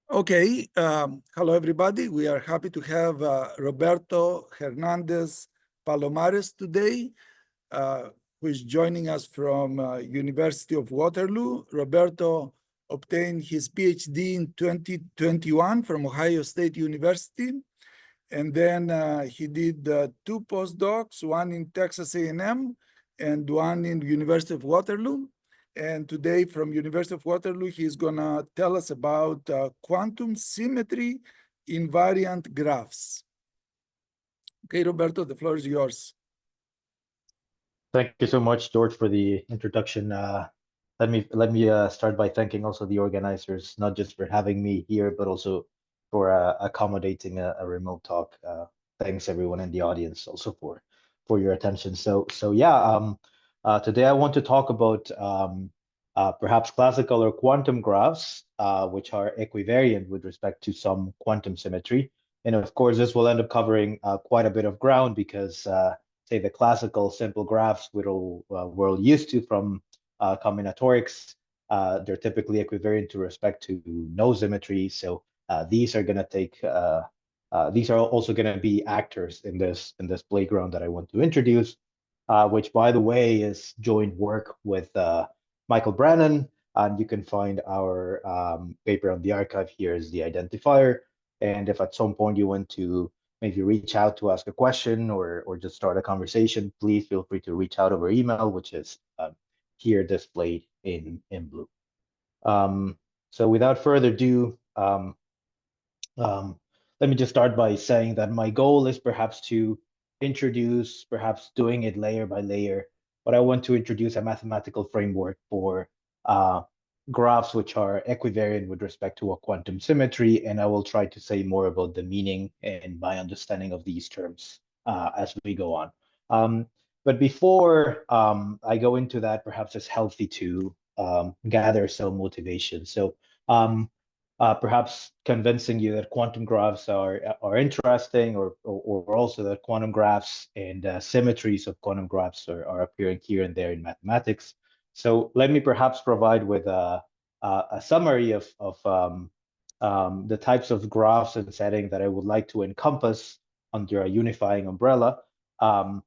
Okay, hello everybody. We are happy to have Roberto Hernandez Palomares today, who is joining us from University of Waterloo. Roberto obtained his PhD in 2021 from Ohio State University, and then he did two postdocs, one in Texas A&M and one in University of Waterloo. And today from University of Waterloo, he's gonna tell us about quantum symmetry invariant graphs. Okay, Roberto, the floor is yours. Thank you so much, George, for the introduction. Let me start by thanking also the organizers, not just for having me here, but also for accommodating a remote talk. Thanks everyone in the audience also for your attention. So yeah, today I want to talk about perhaps classical or quantum graphs, which are equivariant with respect to some quantum symmetry. And of course, this will end up covering quite a bit of ground because say the classical simple graphs we're all used to from combinatorics, they're typically equivariant to respect to no symmetry. So these are going to take these are also going to be actors in this playground that I want to introduce, which by the way is joint work with Michael Brannan, and you can find our paper on the archive here is the identifier. And if at some point you want to maybe reach out to ask a question or just start a conversation, please feel free to reach out over email, which is here displayed in blue. So without further ado, let me just start by saying that my goal is perhaps to introduce, perhaps doing it layer by layer, but I want to introduce a mathematical framework for graphs which are equivariant with respect to a quantum symmetry, and I will try to say more about the meaning and my understanding of these terms as we go on. But before I go into that, perhaps it's healthy to gather some motivation. So perhaps convincing you that quantum graphs are interesting, or also that quantum graphs and symmetries of quantum graphs are appearing here and there in mathematics. So let me perhaps provide with a summary of the types of graphs and setting that I would like to encompass under a unifying umbrella. And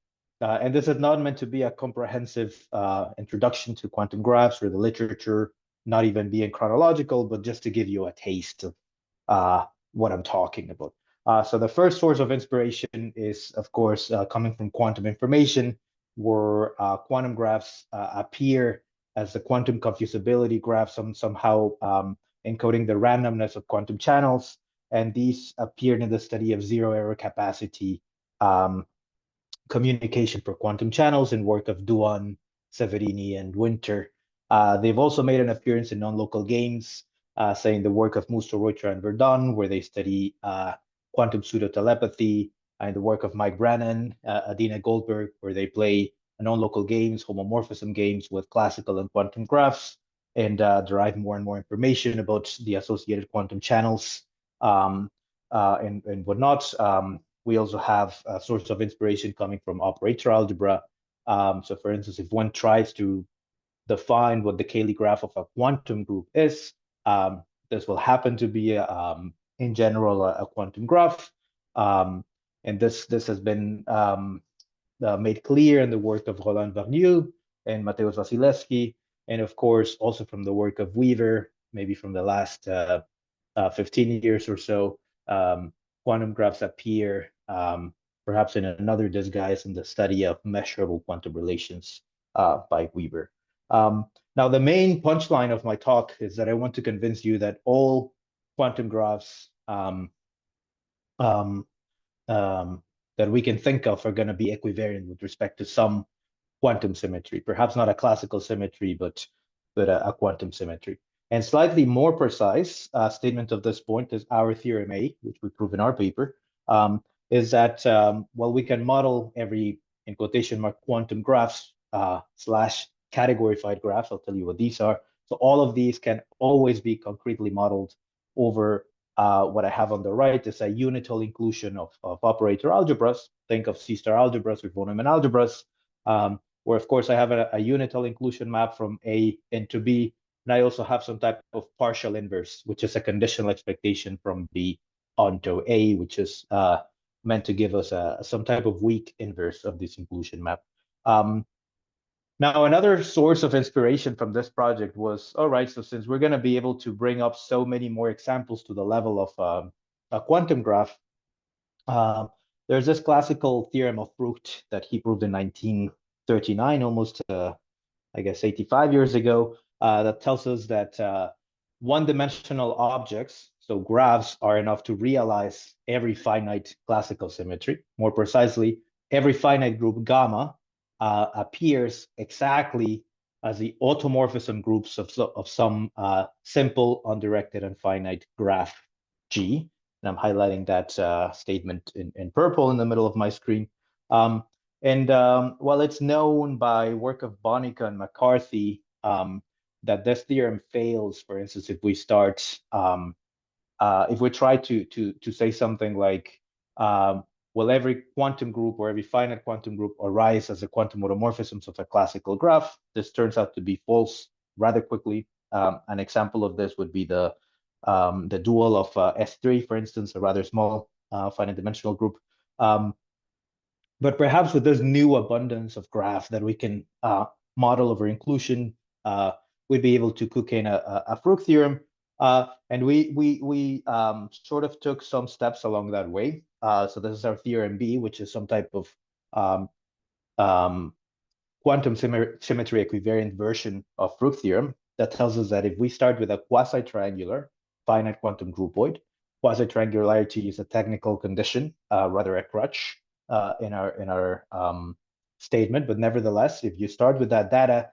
this is not meant to be a comprehensive introduction to quantum graphs or the literature, not even being chronological, but just to give you a taste of what I'm talking about. So the first source of inspiration is, of course, coming from quantum information, where quantum graphs appear as the quantum confusability graph, somehow encoding the randomness of quantum channels. And these appeared in the study of zero error capacity communication for quantum channels in work of Duan, Severini, and Winter. They've also made an appearance in non-local games, say in the work of Musto, Reuter, and Verdun, where they study quantum pseudo-telepathy, and the work of Mike Brannan, Adina Goldberg, where they play non-local games, homomorphism games with classical and quantum graphs, and derive more and more information about the associated quantum channels and whatnot. We also have a source of inspiration coming from operator algebra. So for instance, if one tries to define what the Cayley graph of a quantum group is, this will happen to be, in general, a quantum graph. And this has been made clear in the work of Roland Warnieux and Mateusz Wasilewski, and of course, also from the work of Weaver, maybe from the last 15 years or so. Quantum graphs appear perhaps in another disguise in the study of measurable quantum relations by Weaver. Now, the main punchline of my talk is that I want to convince you that all quantum graphs that we can think of are going to be equivariant with respect to some quantum symmetry, perhaps not a classical symmetry, but a quantum symmetry. And slightly more precise statement of this point is our theorem A, which we prove in our paper, is that, well, we can model every, in quotation mark, quantum graphs slash categorified graphs. I'll tell you what these are. So all of these can always be concretely modeled over what I have on the right is a unital inclusion of operator algebras. Think of C-star algebras or von Neumann algebras, where of course I have a unital inclusion map from A into B, And I also have some type of partial inverse, which is a conditional expectation from B onto A, which is meant to give us some type of weak inverse of this inclusion map. Now, another source of inspiration from this project was, all right, so since we're going to be able to bring up so many more examples to the level of a quantum graph, there's this classical theorem of Frucht that he proved in 1939, almost, I guess, 85 years ago, that tells us that one-dimensional objects, so graphs, are enough to realize every finite classical symmetry. More precisely, every finite group gamma appears exactly as the automorphism groups of some simple, undirected, and finite graph G. And I'm highlighting that statement in purple in the middle of my screen. While it's known by work of Bonica and McCarthy that this theorem fails, for instance, if we start, if we try to say something like, well, every quantum group or every finite quantum group arise as a quantum automorphisms of a classical graph, this turns out to be false rather quickly. An example of this would be the dual of S3, for instance, a rather small finite dimensional group. But perhaps with this new abundance of graph that we can model over inclusion, we'd be able to cook in a Frucht theorem. And we sort of took some steps along that way. So this is our theorem B, which is some type of quantum symmetry equivariant version of Frucht theorem that tells us that if we start with a quasi-triangular finite quantum groupoid, quasi-triangularity is a technical condition, rather a crutch in our statement. But nevertheless, if you start with that data,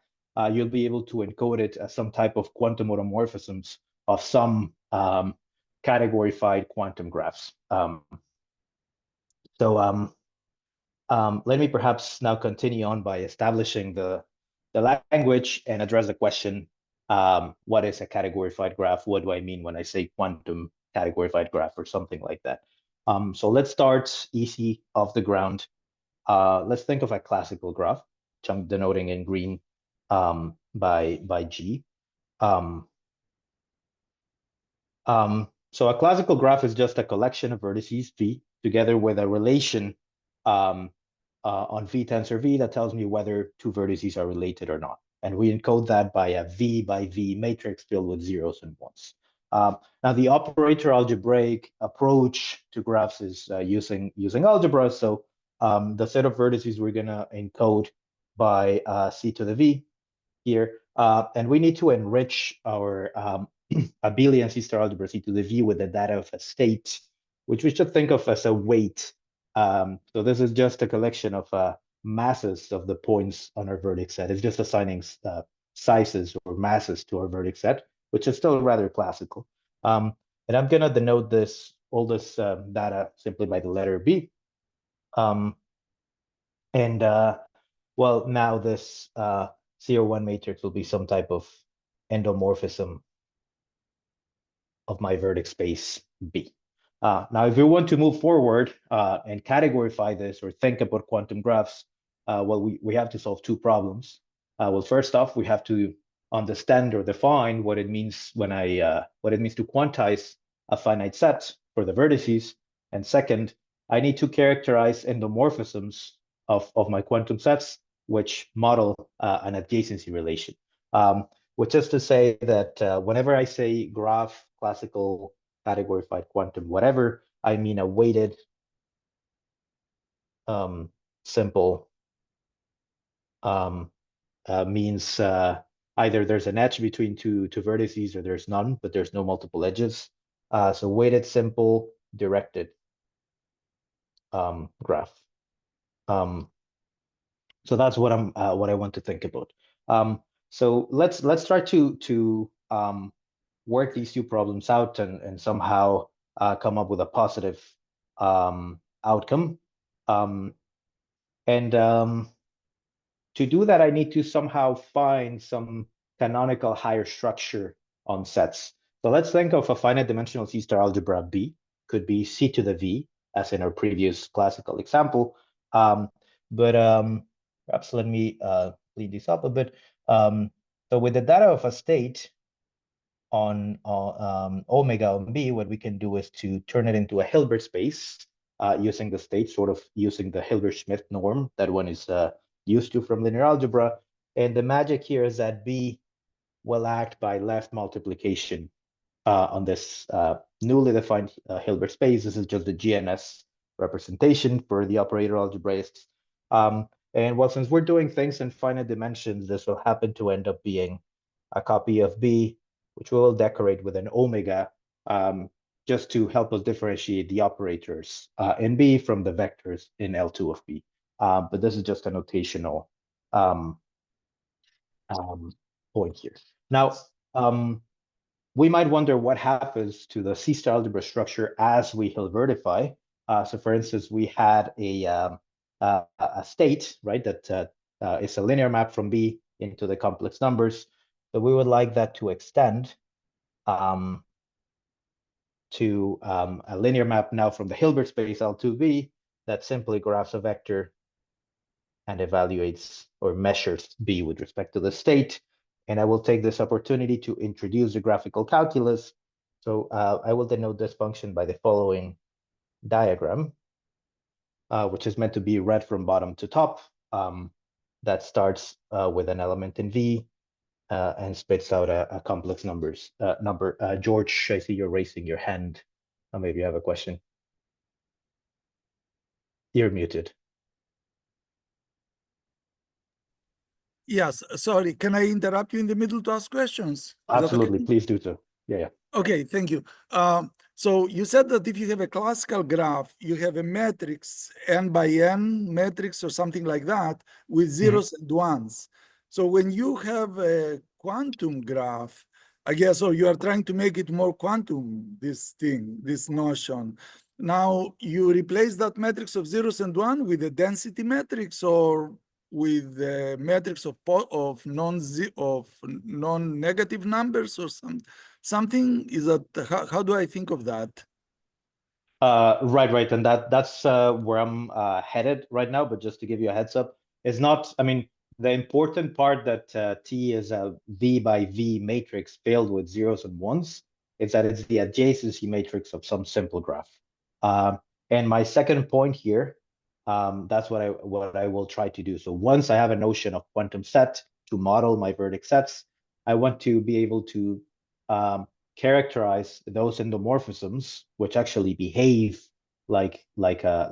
you'll be able to encode it as some type of quantum automorphisms of some categorified quantum graphs. Let me perhaps now continue on by establishing the language and address the question, what is a categorified graph? What do I mean when I say quantum categorified graph or something like that? So let's start easy off the ground. Let's think of a classical graph, which I'm denoting in green by G. So a classical graph is just a collection of vertices V together with a relation on V tensor V that tells me whether two vertices are related or not. And we encode that by a V by V matrix filled with zeros and ones. Now the operator algebraic approach to graphs is using algebras. So the set of vertices we're gonna encode by C to the V here. And we need to enrich our abelian C-star algebra C to the V with the data of a state, which we should think of as a weight. So this is just a collection of masses of the points on our vertex set. It's just assigning sizes or masses to our vertex set, which is still rather classical. And I'm gonna denote all this data simply by the letter B. Well, now this CO1 matrix will be some type of endomorphism of my vertex space B. Now, if we want to move forward and categorify this or think about quantum graphs, well, we have to solve two problems. Well, first off, we have to understand or define what it means when what it means to quantize a finite set for the vertices. And second, I need to characterize endomorphisms of my quantum sets, which model an adjacency relation. Which is to say that whenever I say graph, classical, categorified, quantum, whatever, I mean a weighted, simple, means either there's an edge between two vertices or there's none, but there's no multiple edges. So weighted, simple, directed graph. So that's what I want to think about. So let's try to work these two problems out and somehow come up with a positive outcome. To do that, I need to somehow find some canonical higher structure on sets. So let's think of a finite dimensional C-star algebra B. Could be C to the V, as in our previous classical example. Perhaps let me clean this up a bit. So with the data of a state, omega on B, what we can do is to turn it into a Hilbert space using the state, sort of using the Hilbert-Schmidt norm that one is used to from linear algebra. And the magic here is that B will act by left multiplication on this newly defined Hilbert space. This is just the GNS representation for the operator algebraists. And well, since we're doing things in finite dimensions, this will happen to end up being a copy of B, which we will decorate with an omega, just to help us differentiate the operators in B from the vectors in L2 of B. But this is just a notational point here. Now, we might wonder what happens to the C-star algebra structure as we Hilbertify. So for instance, we had a state, right, that is a linear map from B into the complex numbers. So we would like that to extend to a linear map now from the Hilbert space L2B that simply graphs a vector and evaluates or measures B with respect to the state. And I will take this opportunity to introduce the graphical calculus. So I will denote this function by the following diagram, which is meant to be read from bottom to top. That starts with an element in V and spits out a complex number. George, I see you're raising your hand. Maybe you have a question. You're muted. Yes, sorry. Can I interrupt you in the middle to ask questions? Is that Absolutely, okay? please do so. Yeah. Okay, thank you. So you said that if you have a classical graph, you have a matrix, n by n matrix or something like that, with zeros and ones. So when you have a quantum graph, I guess, or you are trying to make it more quantum, this thing, this notion. Now you replace that matrix of zeros and one with a density matrix, or with a matrix of non-negative numbers, or something. Is that how do I think of that? Right, and that's where I'm headed right now. But just to give you a heads up, it's not. I mean, the important part that T is a V by V matrix filled with zeros and ones is that it's the adjacency matrix of some simple graph. And my second point here, that's what I will try to do. So once I have a notion of quantum set to model my vertex sets, I want to be able to characterize those endomorphisms, which actually behave like an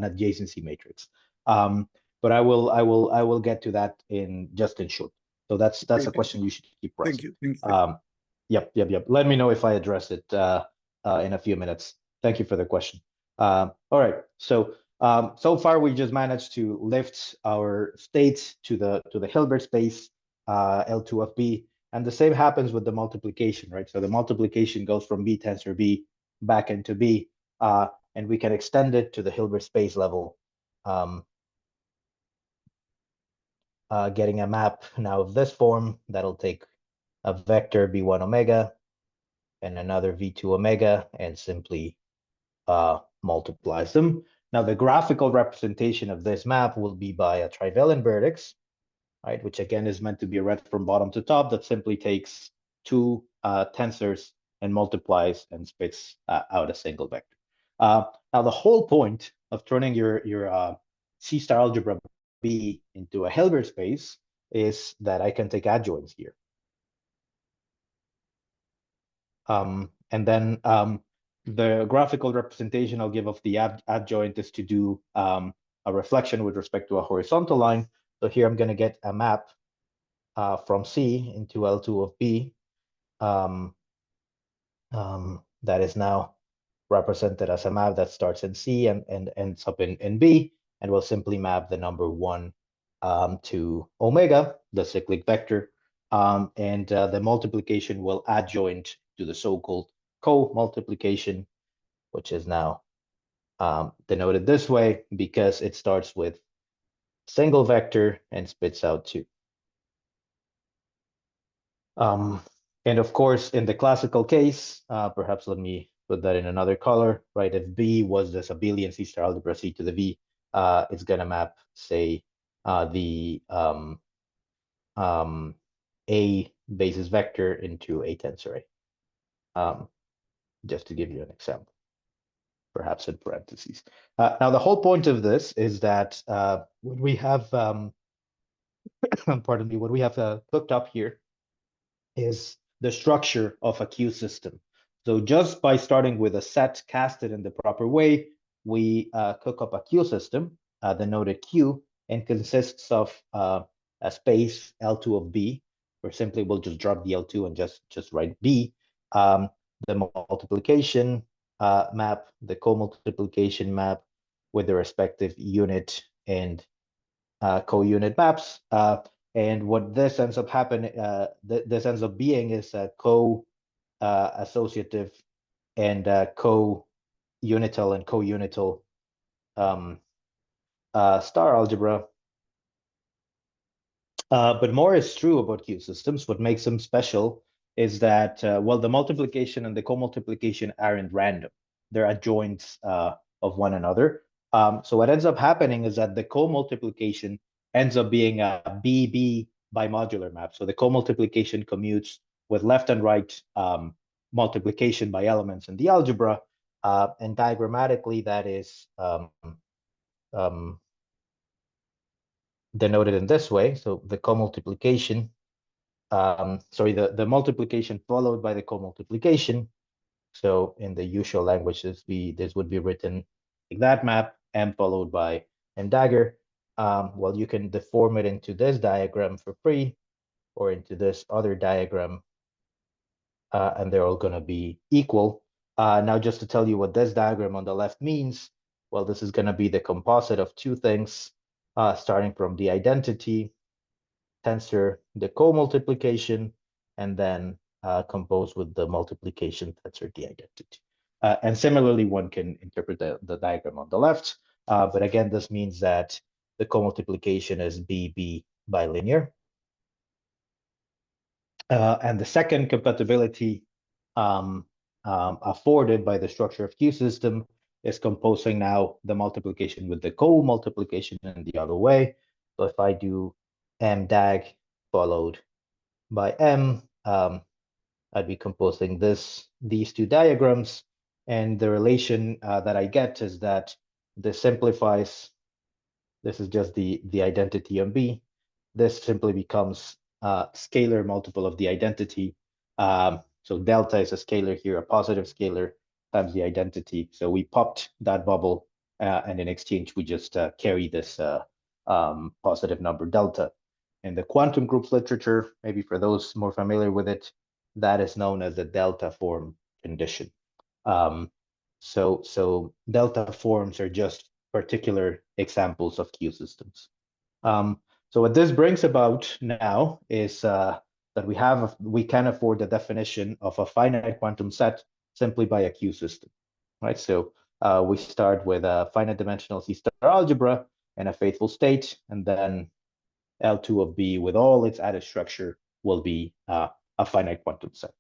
adjacency matrix. But I will get to that in short. So that's a question you should keep present. Thank you. Yep. Let me know if I address it in a few minutes. Thank you for the question. All right. So so far we just managed to lift our states to the Hilbert space L2 of B. And the same happens with the multiplication, right? So the multiplication goes from B tensor B back into B, and we can extend it to the Hilbert space level, getting a map now of this form that'll take a vector B1 omega and another V2 omega and simply multiplies them. Now the graphical representation of this map will be by a trivalent vertex, right? Which again is meant to be read from bottom to top. That simply takes two tensors and multiplies and spits out a single vector. Now the whole point of turning your C-star algebra B into a Hilbert space is that I can take adjoints here. And then the graphical representation I'll give of the adjoint is to do a reflection with respect to a horizontal line. So here I'm going to get a map from C into L2 of B that is now represented as a map that starts in C and ends up in B, and we'll simply map the number 1 to omega, the cyclic vector, and the multiplication will adjoint to the so-called co-multiplication, which is now denoted this way because it starts with single vector and spits out 2. And of course, in the classical case, perhaps let me put that in another color, right? If B was this abelian C-star algebra C to the V, it's going to map, say, the A basis vector into a tensor A, just to give you an example, perhaps in parentheses. Now, the whole point of this is that when we have, pardon me, what we have cooked up here is the structure of a Q system. So just by starting with a set casted in the proper way, we cook up a Q system, denoted Q, and consists of a space L2 of B, or simply we'll just drop the L2 and just write B, the multiplication map, the co-multiplication map with the respective unit and co-unit maps. And what this ends up happening, this ends up being is a co-associative and co-unital and co-unital star algebra. But more is true about Q systems. What makes them special is that, well, the multiplication and the co-multiplication aren't random. They're adjoints of one another. So what ends up happening is that the co-multiplication ends up being a BB bimodular map. So the co-multiplication commutes with left and right multiplication by elements in the algebra. And diagrammatically, that is denoted in this way. So the co-multiplication, the multiplication followed by the co-multiplication. So in the usual language, this would be written like that map, M followed by M dagger. Well, you can deform it into this diagram for free, or into this other diagram, and they're all going to be equal. Now, just to tell you what this diagram on the left means, well, this is going to be the composite of two things, starting from the identity tensor, the co-multiplication, and then composed with the multiplication tensor, the identity. And similarly, one can interpret the diagram on the left. But again, this means that the co-multiplication is BB bilinear. And the second compatibility afforded by the structure of Q system is composing now the multiplication with the co-multiplication in the other way. So if I do M dag followed by M, I'd be composing these two diagrams, and the relation that I get is that this simplifies. This is just the identity on B. This simply becomes a scalar multiple of the identity. So delta is a scalar here, a positive scalar times the identity. So we popped that bubble, and in exchange, we just carry this positive number delta. In the quantum groups literature, maybe for those more familiar with it, that is known as the delta form condition. So delta forms are just particular examples of Q systems. So what this brings about now is that we can afford the definition of a finite quantum set simply by a Q system, right? So we start with a finite dimensional C-star algebra and a faithful state, and then L2 of B with all its added structure will be a finite quantum set.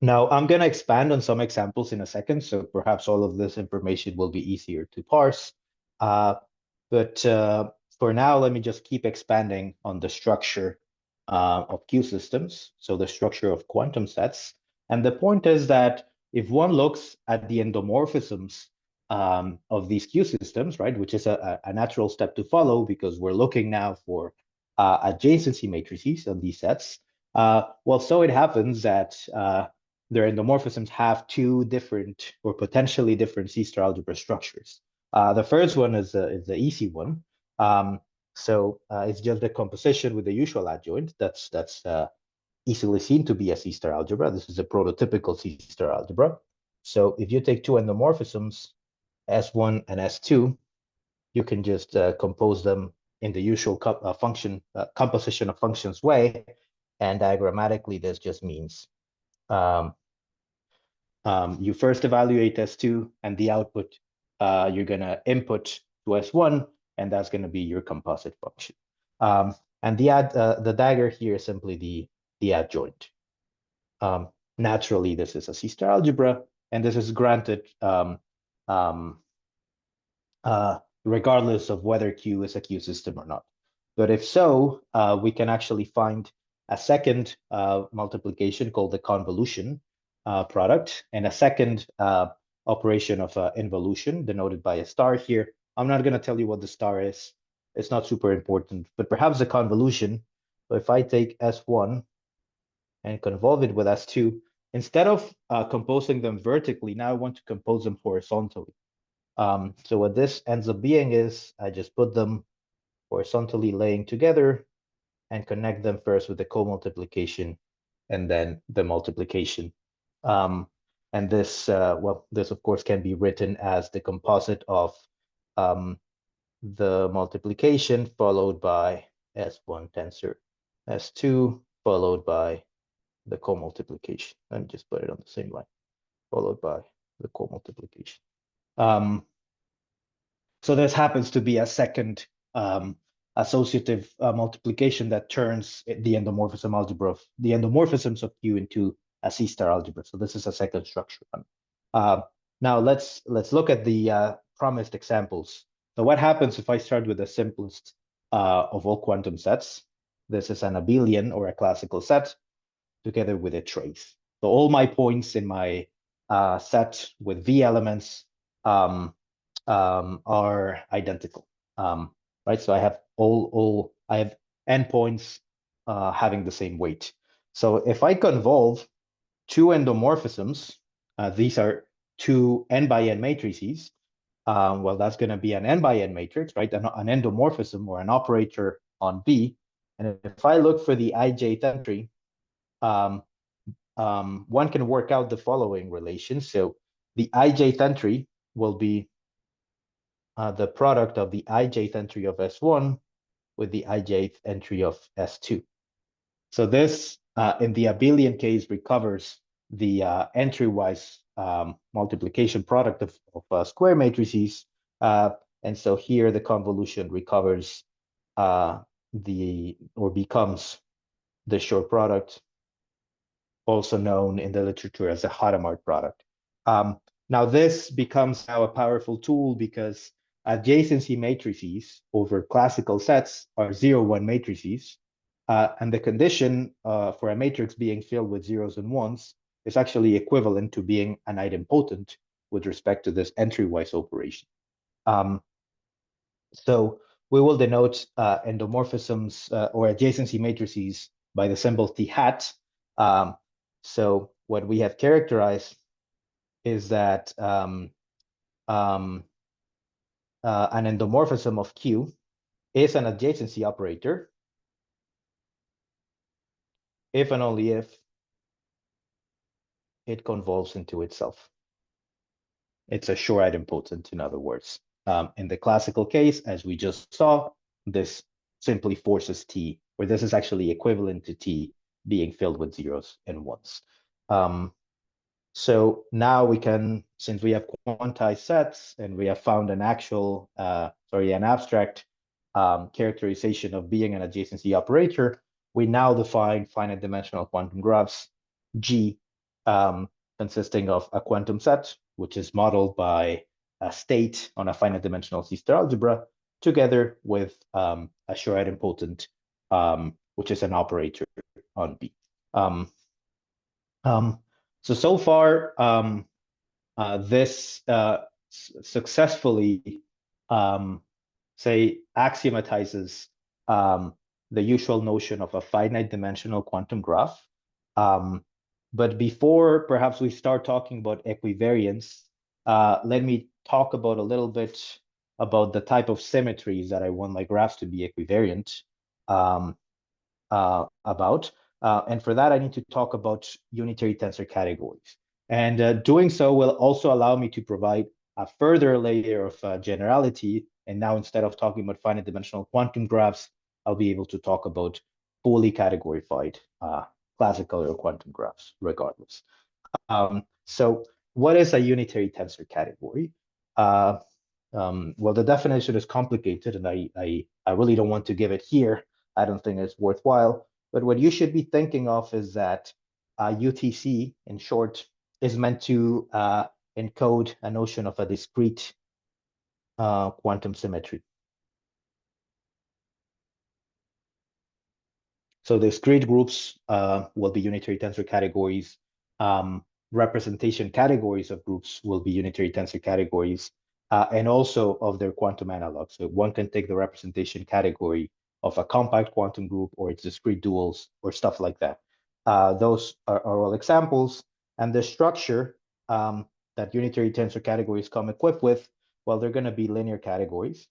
Now, I'm going to expand on some examples in a second, so perhaps all of this information will be easier to parse. But for now, let me just keep expanding on the structure of Q systems, so the structure of quantum sets. And the point is that if one looks at the endomorphisms of these Q systems, right, which is a natural step to follow because we're looking now for adjacency matrices of these sets, well, so it happens that their endomorphisms have two different or potentially different C-star algebra structures. The first one is the easy one. So it's just the composition with the usual adjoint that's easily seen to be a C-star algebra. This is a prototypical C-star algebra. So if you take two endomorphisms, S1 and S2, you can just compose them in the usual composition of functions way. And diagrammatically, this just means you first evaluate S2, and the output you're going to input to S1, and that's going to be your composite function. And the dagger here is simply the adjoint. Naturally, this is a C-star algebra, and this is granted regardless of whether Q is a Q system or not. But if so, we can actually find a second multiplication called the convolution product, and a second operation of involution denoted by a star here. I'm not going to tell you what the star is. It's not super important, but perhaps the convolution. So if I take S1 and convolve it with S2, instead of composing them vertically, now I want to compose them horizontally. So what this ends up being is I just put them horizontally laying together and connect them first with the co-multiplication and then the multiplication. And this, well, this of course can be written as the composite of the multiplication followed by S1 tensor S2 followed by the co-multiplication. Let me just put it on the same line, followed by the co-multiplication. So this happens to be a second associative multiplication that turns the endomorphism algebra of the endomorphisms of Q into a C-star algebra. So this is a second structure. Now let's look at the promised examples. So what happens if I start with the simplest of all quantum sets? This is an abelian or a classical set together with a trace. So all my points in my set with V elements are identical, right? So I have I have n points having the same weight. So if I convolve two endomorphisms, these are two n by n matrices. Well, that's going to be an n by n matrix, right? An endomorphism or an operator on V. And if I look for the ijth entry, one can work out the following relation. So the ijth entry will be the product of the ijth entry of S1 with the ijth entry of S2. So this, in the abelian case, recovers the entry-wise multiplication product of square matrices. And so here the convolution recovers or becomes the Schur product, also known in the literature as the Hadamard product. Now this becomes now a powerful tool because adjacency matrices over classical sets are 0-1 matrices. And the condition for a matrix being filled with zeros and ones is actually equivalent to being an idempotent with respect to this entry-wise operation. So we will denote endomorphisms or adjacency matrices by the symbol T hat. So what we have characterized is that an endomorphism of Q is an adjacency operator if and only if it convolves into itself. It's a Schur idempotent, in other words. In the classical case, as we just saw, this simply forces T, where this is actually equivalent to T being filled with zeros and ones. So now we can, since we have quantized sets and we have found an actual, an abstract characterization of being an adjacency operator, we now define finite dimensional quantum graphs G consisting of a quantum set, which is modeled by a state on a finite dimensional C-star algebra, together with a Schur idempotent, which is an operator on B. So far, this successfully, say, axiomatizes the usual notion of a finite dimensional quantum graph. But before perhaps we start talking about equivariance, let me talk about a little bit about the type of symmetries that I want my graphs to be equivariant about. And for that, I need to talk about unitary tensor categories. And doing so will also allow me to provide a further layer of generality. And now instead of talking about finite dimensional quantum graphs, I'll be able to talk about fully categorified classical or quantum graphs, regardless. So what is a unitary tensor category? Well, the definition is complicated, and I really don't want to give it here. I don't think it's worthwhile. But what you should be thinking of is that UTC, in short, is meant to encode a notion of a discrete quantum symmetry. So discrete groups will be unitary tensor categories. Representation categories of groups will be unitary tensor categories, and also of their quantum analogues. So one can take the representation category of a compact quantum group or its discrete duals or stuff like that. Those are all examples. And the structure that unitary tensor categories come equipped with, well, they're going to be linear categories.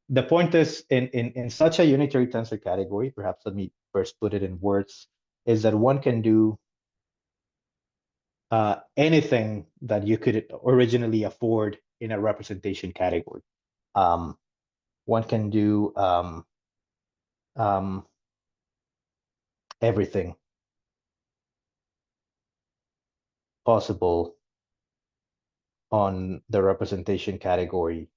The point is, in such a unitary tensor category, perhaps let me first put it in words, is that one can do anything that you could originally afford in a representation category. One can do everything possible on the representation category,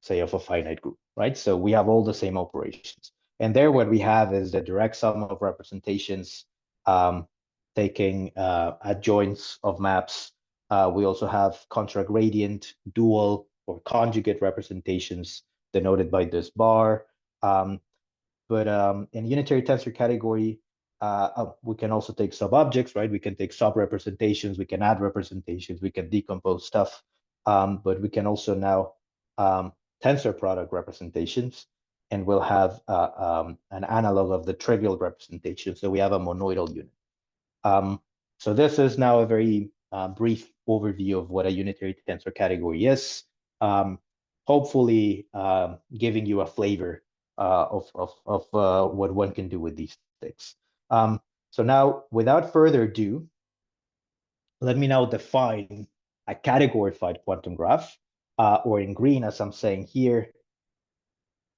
say, of a finite group, right? So we have all the same operations. And there what we have is the direct sum of representations, taking adjoints of maps. We also have contragradient, dual, or conjugate representations denoted by this bar. But in unitary tensor category, we can also take sub-objects, right? We can take sub-representations, we can add representations, we can decompose stuff, but we can also now tensor product representations, and we'll have an analog of the trivial representation. So we have a monoidal unit. So this is now a very brief overview of what a unitary tensor category is, hopefully giving you a flavor of what one can do with these things. So now, without further ado, let me now define a categorified quantum graph, or in green, as I'm saying here,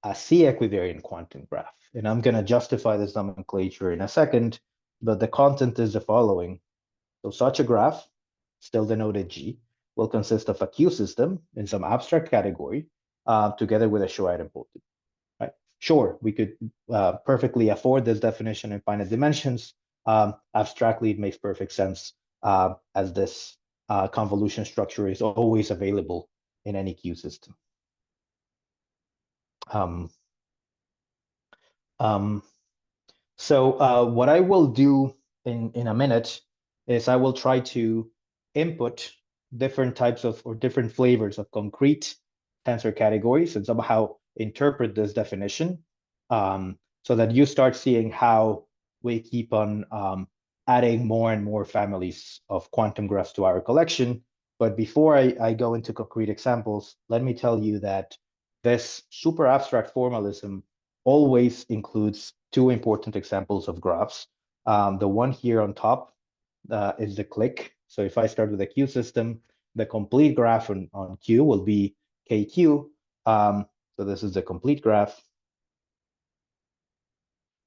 a C-equivariant quantum graph. And I'm going to justify this nomenclature in a second, but the content is the following. So such a graph, still denoted G, will consist of a Q system in some abstract category, together with a Schur idempotent. Right? Sure, we could perfectly afford this definition in finite dimensions. Abstractly, it makes perfect sense, as this convolution structure is always available in any Q system. So what I will do in a minute is I will try to input different types of, or different flavors of concrete tensor categories and somehow interpret this definition, so that you start seeing how we keep on adding more and more families of quantum graphs to our collection. But before I go into concrete examples, let me tell you that this super abstract formalism always includes two important examples of graphs. The one here on top is the clique. So if I start with a Q system, the complete graph on Q will be KQ. So this is the complete graph.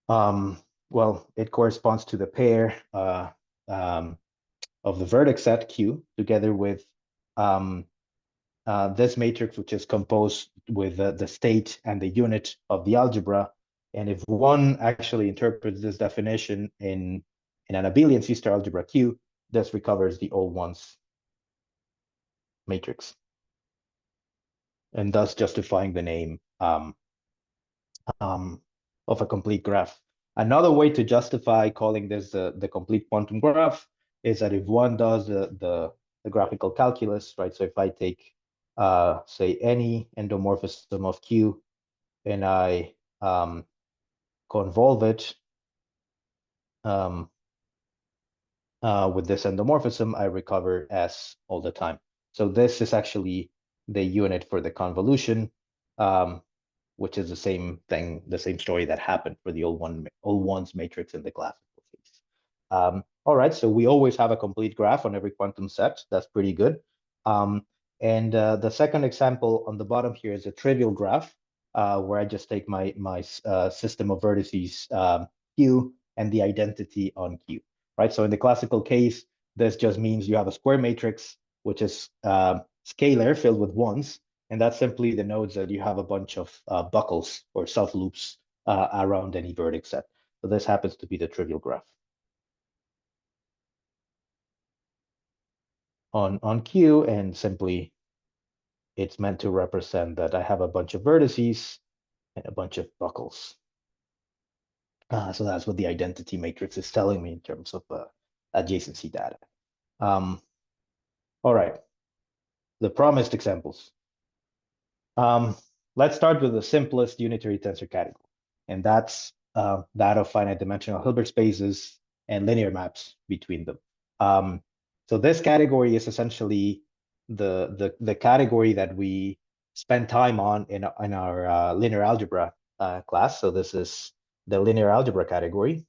Well, it corresponds to the pair of the vertex set Q together with this matrix, which is composed with the state and the unit of the algebra. And if one actually interprets this definition in an abelian C-star algebra Q, this recovers the all ones matrix, and thus justifying the name of a complete graph. Another way to justify calling this the complete quantum graph is that if one does the graphical calculus, right? So if I take say any endomorphism of Q and I convolve it with this endomorphism, I recover S all the time. So this is actually the unit for the convolution, which is the same thing, the same story that happened for the all ones matrix in the classical case. All right, so we always have a complete graph on every quantum set. That's pretty good. And the second example on the bottom here is a trivial graph, where I just take my system of vertices Q and the identity on Q. Right. So in the classical case, this just means you have a square matrix, which is scalar filled with ones. And that simply denotes that you have a bunch of buckles or self-loops around any vertex set. So this happens to be the trivial graph. On Q, and simply it's meant to represent that I have a bunch of vertices and a bunch of buckles. So that's what the identity matrix is telling me in terms of adjacency data. All right, the promised examples. Let's start with the simplest unitary tensor category, and that's that of finite dimensional Hilbert spaces and linear maps between them. So this category is essentially the category that we spend time on in our linear algebra class. So this is the linear algebra category,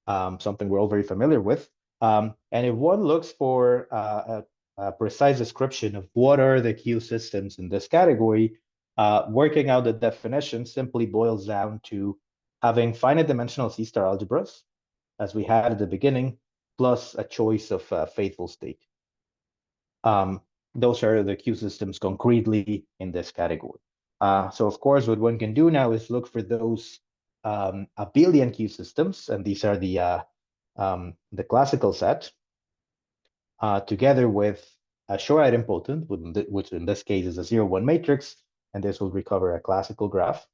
something we're all very familiar with. And if one looks for a precise description of what are the Q systems in this category, working out the definition simply boils down to having finite dimensional C-star algebras, as we had at the beginning, plus a choice of faithful state. Those are the Q systems concretely in this category. So of course, what one can do now is look for those abelian Q systems, and these are the classical set, together with a Schur idempotent, which in this case is a 0-1 matrix, and this will recover a classical graph,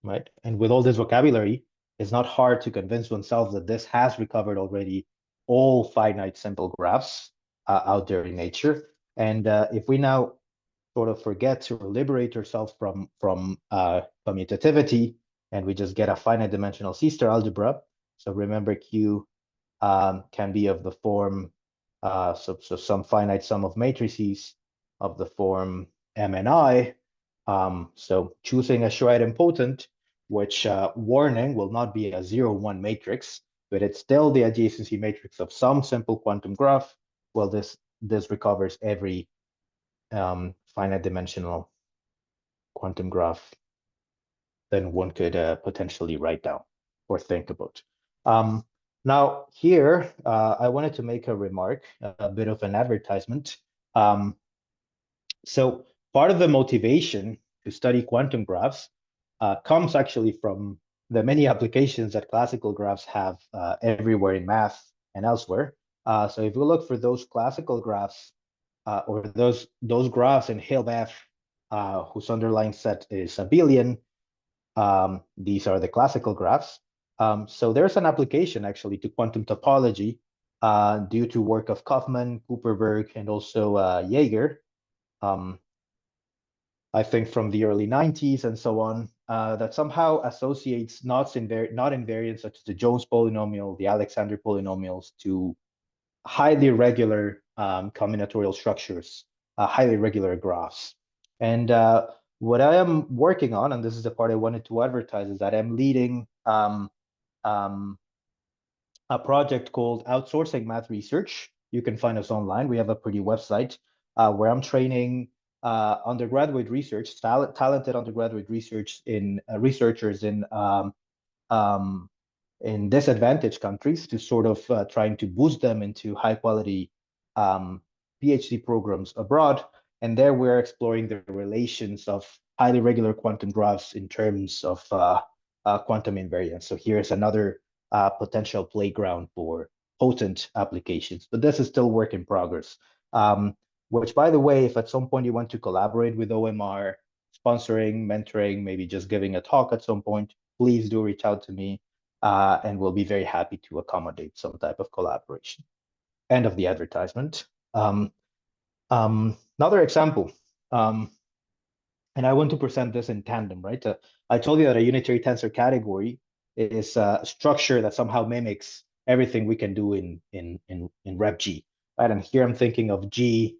right? And with all this vocabulary, it's not hard to convince oneself that this has recovered already all finite simple graphs out there in nature. And if we now sort of forget to liberate ourselves from commutativity, and we just get a finite dimensional C-star algebra. So remember, Q can be of the form, so some finite sum of matrices of the form M and I. So choosing a Schur idempotent, which warning will not be a 0-1 matrix, but it's still the adjacency matrix of some simple quantum graph. Well, this recovers every finite dimensional quantum graph then one could potentially write down or think about. Now here, I wanted to make a remark, a bit of an advertisement. So part of the motivation to study quantum graphs comes actually from the many applications that classical graphs have everywhere in math and elsewhere. So if we look for those classical graphs or those graphs in Hilbert whose underlying set is abelian, these are the classical graphs. So there's an application actually to quantum topology due to work of Kaufman, Kuperberg, and also Jaeger. I think from the early 90s and so on, that somehow associates not invariants such as the Jones polynomial, the Alexander polynomials to highly regular combinatorial structures, highly regular graphs. And what I am working on, and this is the part I wanted to advertise, is that I'm leading a project called Outsourcing Math Research. You can find us online. We have a pretty website where I'm training undergraduate research, talented undergraduate researchers in disadvantaged countries to sort of trying to boost them into high quality PhD programs abroad. And there we're exploring the relations of highly regular quantum graphs in terms of quantum invariance. So here's another potential playground for potent applications, but this is still work in progress. Which, by the way, if at some point you want to collaborate with OMR, sponsoring, mentoring, maybe just giving a talk at some point, please do reach out to me, and we'll be very happy to accommodate some type of collaboration. End of the advertisement. Another example, and I want to present this in tandem, right? I told you that a unitary tensor category is a structure that somehow mimics everything we can do in Rep G, right? And here I'm thinking of G.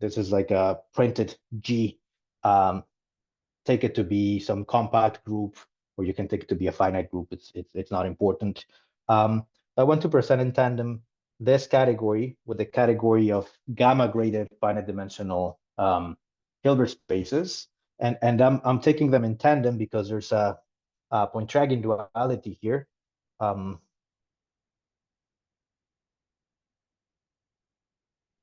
This is like a printed G. Take it to be some compact group, or you can take it to be a finite group. It's not important. I want to present in tandem this category with the category of gamma graded finite dimensional Hilbert spaces, and I'm taking them in tandem because there's a Pointryagin duality here.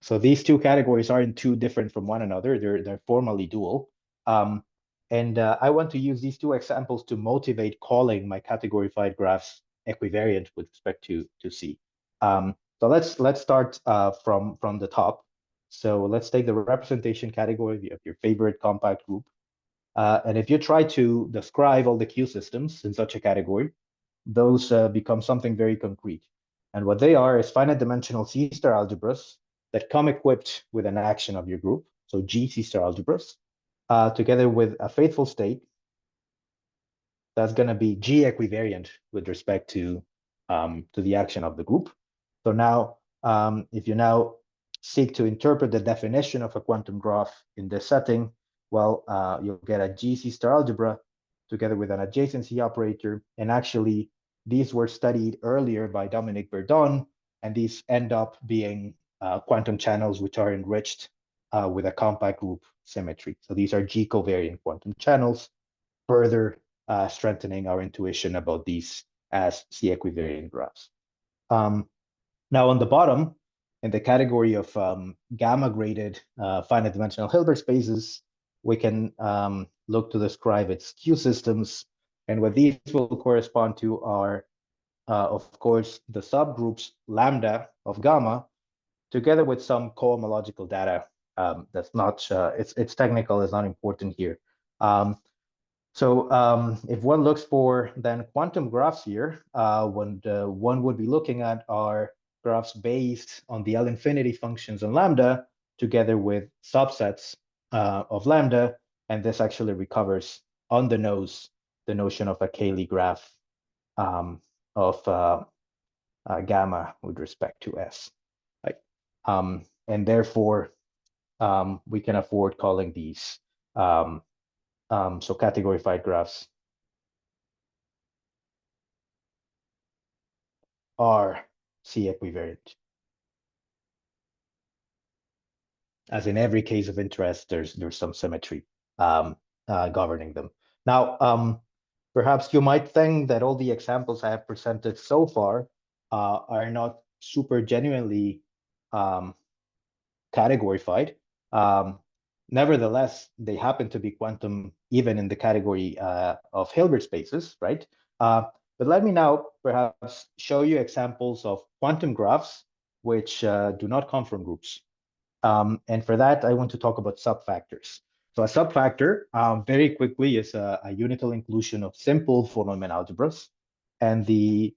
So these two categories aren't too different from one another. They're formally dual. And I want to use these two examples to motivate calling my categorified graphs equivariant with respect to C. So let's start from the top. So let's take the representation category of your favorite compact group. And if you try to describe all the Q systems in such a category, those become something very concrete. And what they are is finite dimensional C-star algebras that come equipped with an action of your group, so G C-star algebras, together with a faithful state that's going to be G equivariant with respect to the action of the group. So now, if you now seek to interpret the definition of a quantum graph in this setting, well, you'll get a GC star algebra together with an adjacency operator. And actually, these were studied earlier by Dominique Verdon, and these end up being quantum channels which are enriched with a compact group symmetry. So these are G covariant quantum channels, further strengthening our intuition about these as C equivariant graphs. Now on the bottom, in the category of gamma-graded finite dimensional Hilbert spaces, we can look to describe its Q systems. And what these will correspond to are, of course, the subgroups lambda of gamma, together with some cohomological data. That's not, it's technical, it's not important here. So if one looks for then quantum graphs here, one would be looking at are graphs based on the L infinity functions on lambda together with subsets of lambda. And this actually recovers on the nose the notion of a Cayley graph of gamma with respect to S. Right? And therefore, we can afford calling these so categorified graphs are C equivariant. As in every case of interest, there's some symmetry governing them. Now, perhaps you might think that all the examples I have presented so far are not super genuinely categorified. Nevertheless, they happen to be quantum even in the category of Hilbert spaces, right? But let me now perhaps show you examples of quantum graphs which do not come from groups. And for that, I want to talk about subfactors. So a subfactor, very quickly, is a unital inclusion of simple von Neumann algebras. And the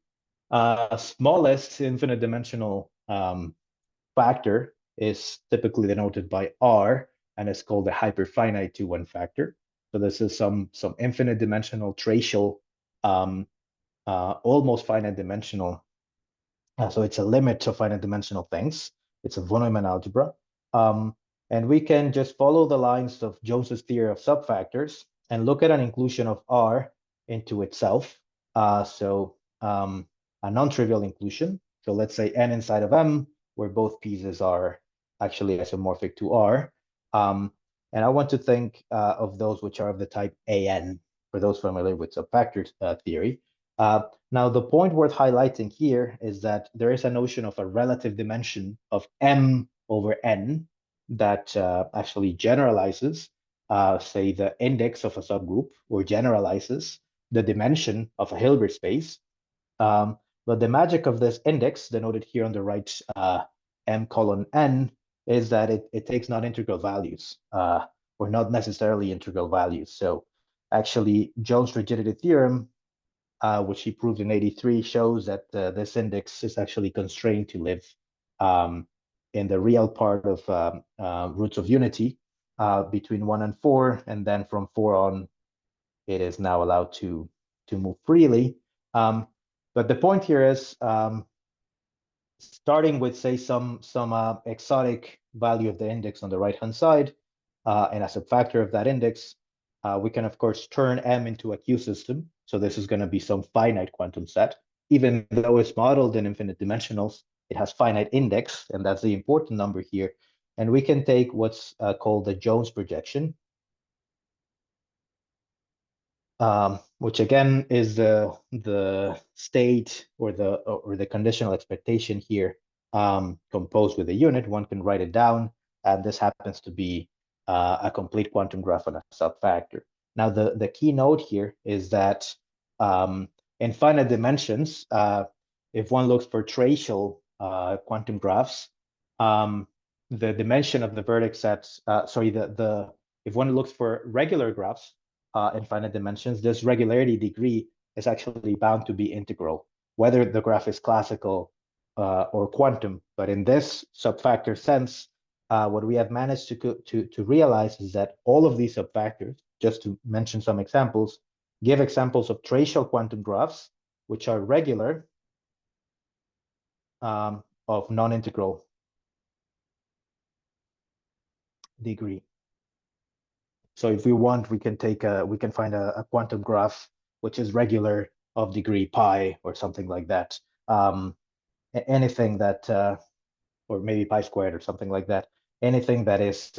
smallest infinite dimensional factor is typically denoted by R, and it's called a hyperfinite 2-1 factor. So this is some infinite dimensional tracial, almost finite dimensional. So it's a limit of finite dimensional things. It's a von Neumann algebra. And we can just follow the lines of Jones's theory of subfactors and look at an inclusion of R into itself. So a non-trivial inclusion. So let's say N inside of M, where both pieces are actually isomorphic to R. And I want to think of those which are of the type AN, for those familiar with subfactor theory. Now, the point worth highlighting here is that there is a notion of a relative dimension of M over N that actually generalizes, say, the index of a subgroup, or generalizes the dimension of a Hilbert space. But the magic of this index, denoted here on the right, M colon N, is that it takes non-integral values, or not necessarily integral values. So actually, Jones' rigidity theorem, which he proved in '83, shows that this index is actually constrained to live in the real part of roots of unity between 1 and 4, and then from 4 on, it is now allowed to move freely. But the point here is, starting with, say, some exotic value of the index on the right-hand side, and as a factor of that index, we can, of course, turn M into a Q system. So this is going to be some finite quantum set. Even though it's modeled in infinite dimensionals, it has finite index, and that's the important number here. And we can take what's called the Jones projection, which again is the state or the conditional expectation here, composed with a unit. One can write it down, and this happens to be a complete quantum graph on a subfactor. Now, the key note here is that in finite dimensions, if one looks for tracial quantum graphs, the dimension of the vertex sets, if one looks for regular graphs, infinite dimensions, this regularity degree is actually bound to be integral, whether the graph is classical or quantum. But in this subfactor sense, what we have managed to realize is that all of these subfactors, just to mention some examples, give examples of tracial quantum graphs, which are regular of non-integral degree. So if we want, we can find a quantum graph which is regular of degree pi or something like that. Anything that, or maybe pi squared or something like that. Anything that is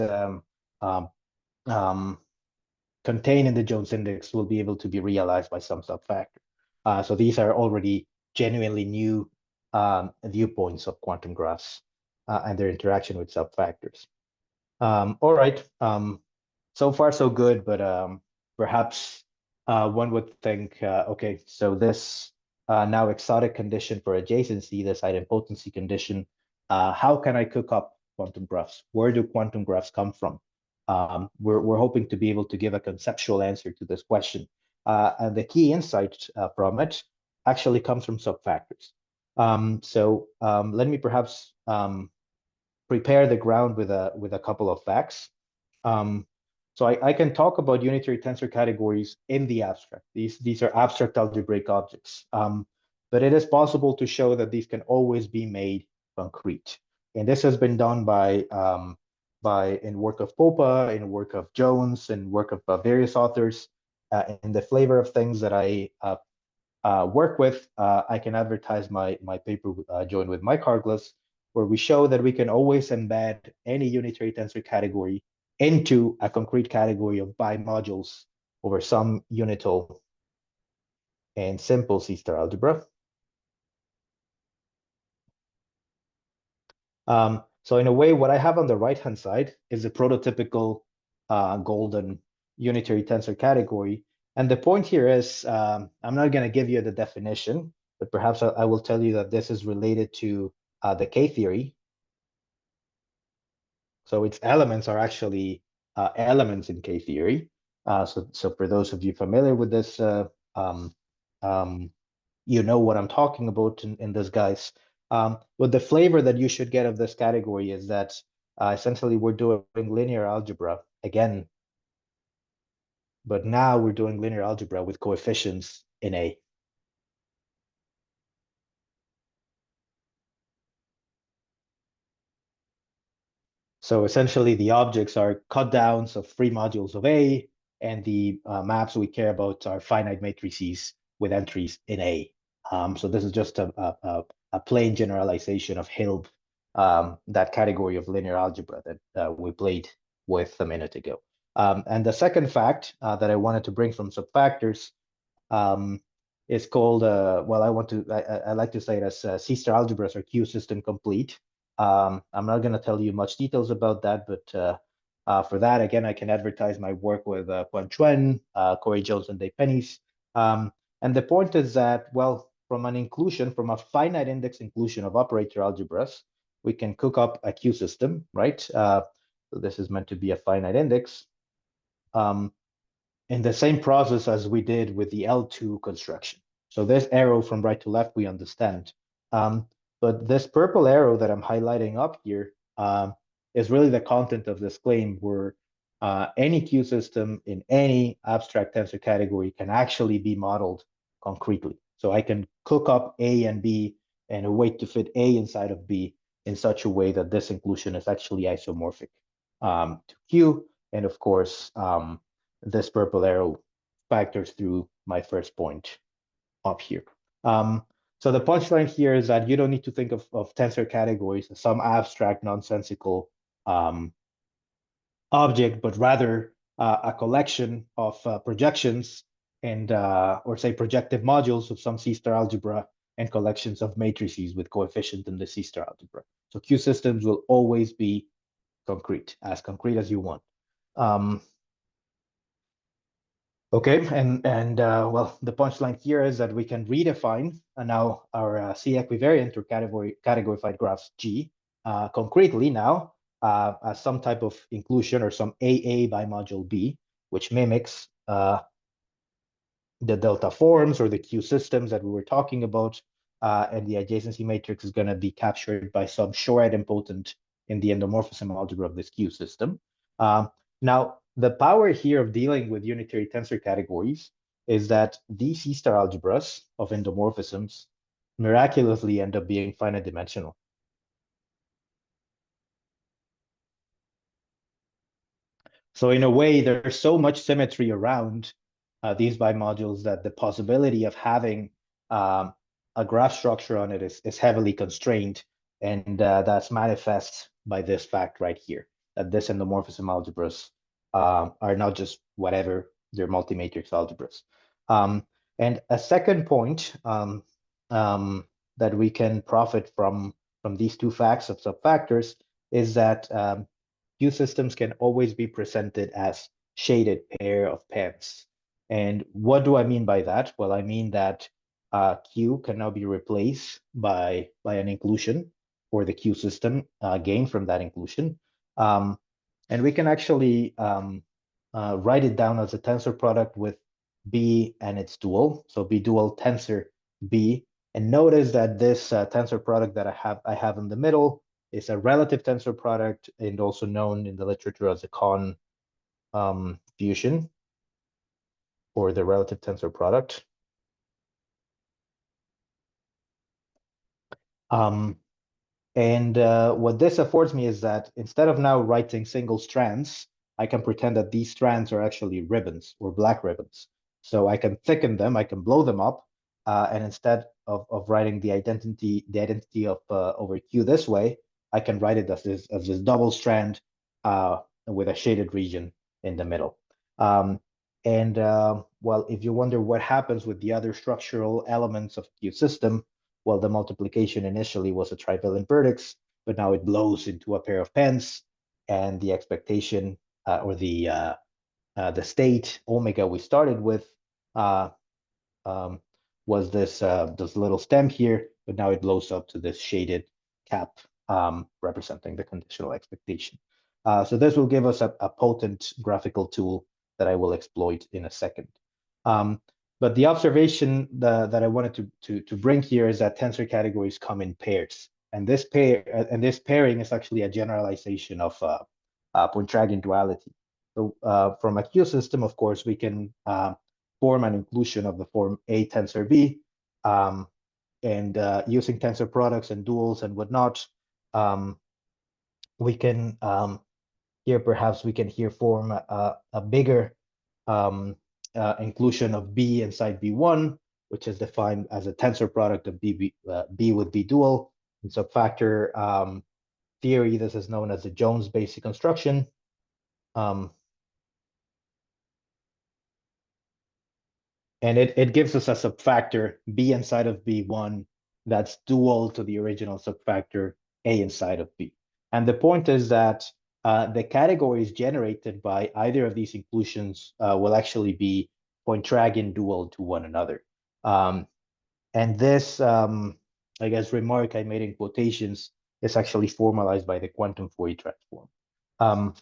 contained in the Jones index will be able to be realized by some subfactor. So these are already genuinely new viewpoints of quantum graphs and their interaction with subfactors. All right. So far, so good, but perhaps one would think, okay, so this now exotic condition for adjacency, this idempotency condition, how can I cook up quantum graphs? Where do quantum graphs come from? We're hoping to be able to give a conceptual answer to this question. And the key insight from it actually comes from subfactors. So let me perhaps prepare the ground with a couple of facts. So I can talk about unitary tensor categories in the abstract. These are abstract algebraic objects. But it is possible to show that these can always be made concrete. And this has been done by in work of Popa, in work of Jones, in work of various authors. In the flavor of things that I work with, I can advertise my paper joined with Mike Hargless, where we show that we can always embed any unitary tensor category into a concrete category of bimodules over some unital and simple C-star algebra. So in a way, what I have on the right-hand side is a prototypical golden unitary tensor category. And the point here is, I'm not going to give you the definition, but perhaps I will tell you that this is related to the K-theory. So its elements are actually elements in K-theory. So for those of you familiar with this, you know what I'm talking about in this, guys. But the flavor that you should get of this category is that essentially we're doing linear algebra again, but now we're doing linear algebra with coefficients in A. So essentially the objects are cut downs of free modules of A, and the maps we care about are finite matrices with entries in A. So this is just a plain generalization of Hilb, that category of linear algebra that we played with a minute ago. And the second fact that I wanted to bring from subfactors is called, well, I like to say it as C-star algebras are Q-system complete. I'm not going to tell you much details about that, but for that, again, I can advertise my work with Quan Chuen, Corey Jones, and Dave Pennies. And the point is that, well, from a finite index inclusion of operator algebras, we can cook up a Q system, right? So this is meant to be a finite index in the same process as we did with the L2 construction. So this arrow from right to left, we understand. But this purple arrow that I'm highlighting up here is really the content of this claim, where any Q system in any abstract tensor category can actually be modeled concretely. So I can cook up A and B and wait to fit A inside of B in such a way that this inclusion is actually isomorphic to Q. And of course, this purple arrow factors through my first point up here. So the punchline here is that you don't need to think of tensor categories as some abstract, nonsensical object, but rather a collection of projections and, or say projective modules of some C-star algebra and collections of matrices with coefficient in the C-star algebra. So Q systems will always be concrete as you want. Okay, and well, the punchline here is that we can redefine now our C equivariant or categorified graphs G concretely now as some type of inclusion or some AA by module B, which mimics delta forms or the Q systems that we were talking about, and the adjacency matrix is going to be captured by some Schur idempotent in the endomorphism algebra of this Q system. Now, the power here of dealing with unitary tensor categories is that these C-star algebras of endomorphisms miraculously end up being finite dimensional. So in a way, there's so much symmetry around these bimodules that the possibility of having a graph structure on it is heavily constrained. And that's manifest by this fact right here, that this endomorphism algebras are not just whatever, they're multi-matrix algebras. And a second point that we can profit from these two facts of subfactors is that Q systems can always be presented as shaded pair of pens. And what do I mean by that? Well, I mean that Q can now be replaced by an inclusion for the Q system gained from that inclusion. And we can actually write it down as a tensor product with B and its dual. So B dual tensor B. And notice that this tensor product that I have in the middle is a relative tensor product and also known in the literature as a convolution or the relative tensor product. And what this affords me is that instead of now writing single strands, I can pretend that these strands are actually ribbons or black ribbons. So I can thicken them, I can blow them up, and instead of writing the identity of over Q this way, I can write it as this double strand with a shaded region in the middle. Well, if you wonder what happens with the other structural elements of Q system, well, the multiplication initially was a trivalent vertex, but now it blows into a pair of pens, and the expectation or the state omega we started with was this little stem here, but now it blows up to this shaded cap representing the conditional expectation. So this will give us a potent graphical tool that I will exploit in a second. But the observation that I wanted to bring here is that tensor categories come in pairs, and this pairing is actually a generalization of Pointryagin duality. So from a Q system, of course, we can form an inclusion of the form A tensor B, and using tensor products and duals and whatnot, we can here form a bigger inclusion of B inside B1, which is defined as a tensor product of B with B dual. In subfactor theory, this is known as the Jones basic construction. And it gives us a subfactor B inside of B1 that's dual to the original subfactor A inside of B. And the point is that the categories generated by either of these inclusions will actually be Pointryagin dual to one another. And this, I guess, remark I made in quotations is actually formalized by the quantum Fourier transform. All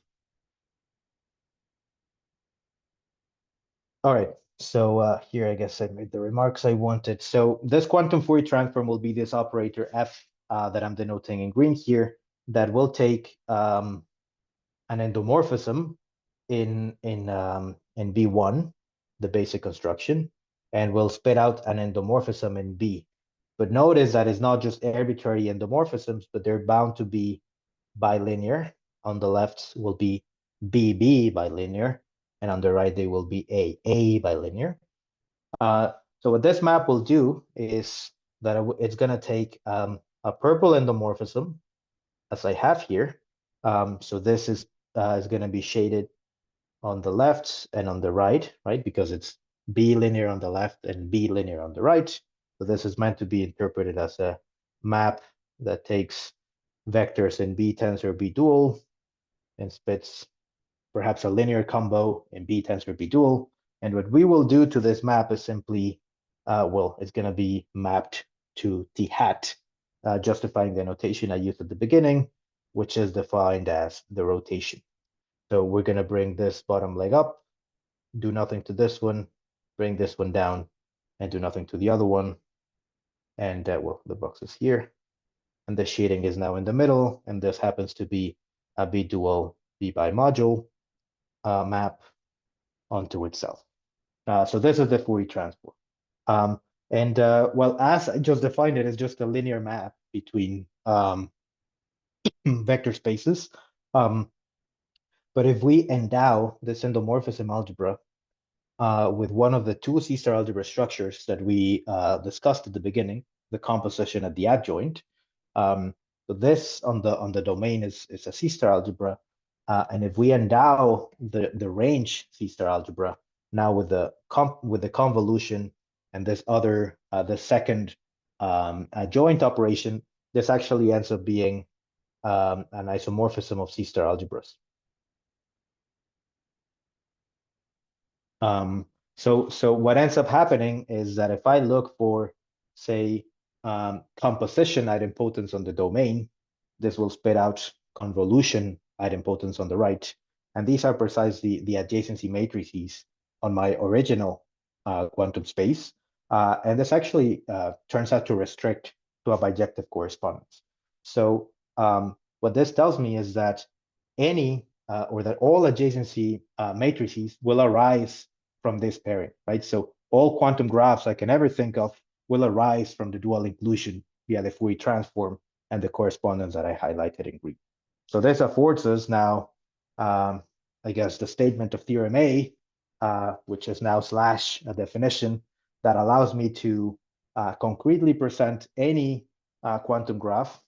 right, so here I guess I made the remarks I wanted. So this quantum Fourier transform will be this operator F that I'm denoting in green here that will take an endomorphism in B1, the basic construction, and will spit out an endomorphism in B. But notice that it's not just arbitrary endomorphisms, but they're bound to be bilinear. On the left will be BB bilinear, and on the right they will be A bilinear. So what this map will do is that it's going to take a purple endomorphism, as I have here. So this is going to be shaded on the left and on the right, right? Because it's B linear on the left and B linear on the right. So this is meant to be interpreted as a map that takes vectors in B tensor B dual and spits perhaps a linear combo in B tensor B dual. And what we will do to this map is simply, well, it's going to be mapped to T hat, justifying the notation I used at the beginning, which is defined as the rotation. So we're going to bring this bottom leg up, do nothing to this one, bring this one down, and do nothing to the other one. And well, the box is here. And the shading is now in the middle, and this happens to be a B dual B bimodule map onto itself. So this is the Fourier transform. Well, as I just defined it, it's just a linear map between vector spaces. But if we endow this endomorphism algebra with one of the two C-star algebra structures that we discussed at the beginning, the composition at the adjoint, so this on the domain is a C-star algebra, and if we endow the range C-star algebra now with the convolution and this other the second adjoint operation, this actually ends up being an isomorphism of C-star algebras. So what ends up happening is that if I look for, say, composition idempotents on the domain, this will spit out convolution idempotents on the right. And these are precisely the adjacency matrices on my original quantum space. And this actually turns out to restrict to a bijective correspondence. So what this tells me is that any or that all adjacency matrices will arise from this pairing, right? So all quantum graphs I can ever think of will arise from the dual inclusion via the Fourier transform and the correspondence that I highlighted in green. So this affords us now, I guess, the statement of theorem A, which is now / a definition that allows me to concretely present any quantum graph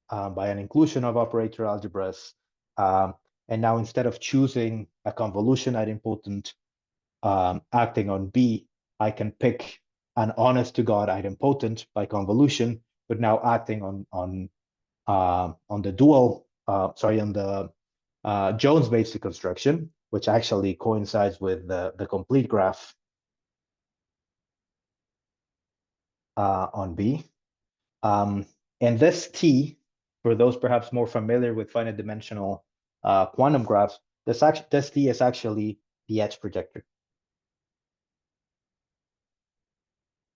by an inclusion of operator algebras. And now instead of choosing a convolution idempotent acting on B, I can pick an honest to God idempotent by convolution, but now acting on the dual, on the Jones basic construction, which actually coincides with the complete graph on B. And this T, for those perhaps more familiar with finite dimensional quantum graphs, this T is actually the edge projector.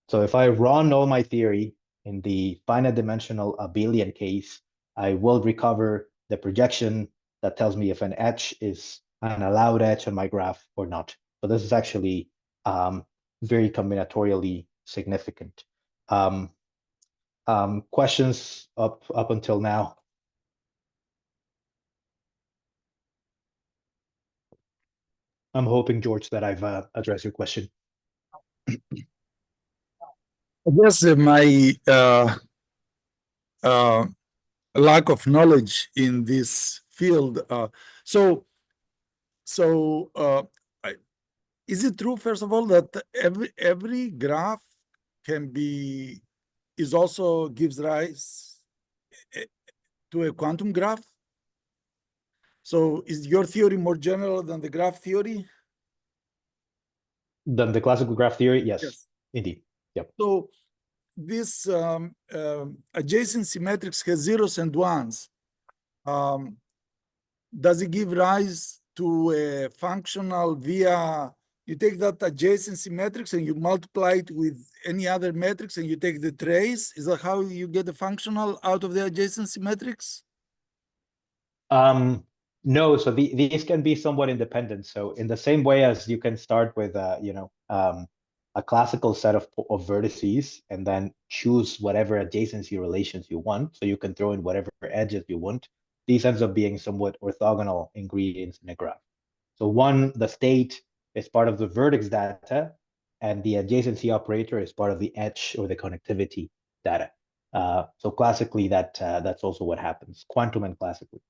So if I run all my theory in the finite dimensional abelian case, I will recover the projection that tells me if an edge is an allowed edge on my graph or not. So this is actually very combinatorially significant. Questions up until now? I'm hoping, George, that I've addressed your question. I guess my lack of knowledge in this field. Is it true, first of all, that every graph is also gives rise to a quantum graph? So is your theory more general than the graph theory? Than the classical graph theory? Yes. Indeed. Yep. So this adjacency matrix has zeros and ones. Does it give rise to a functional via, you take that adjacency matrix and you multiply it with any other matrix and you take the trace? Is that how you get the functional out of the adjacency matrix? No, so these can be somewhat independent. So in the same way as you can start with a classical set of vertices and then choose whatever adjacency relations you want. So you can throw in whatever edges you want. These ends up being somewhat orthogonal ingredients in a graph. So one, the state is part of the vertex data, and the adjacency operator is part of the edge or the connectivity data. So classically, that's also what happens, quantum and classically.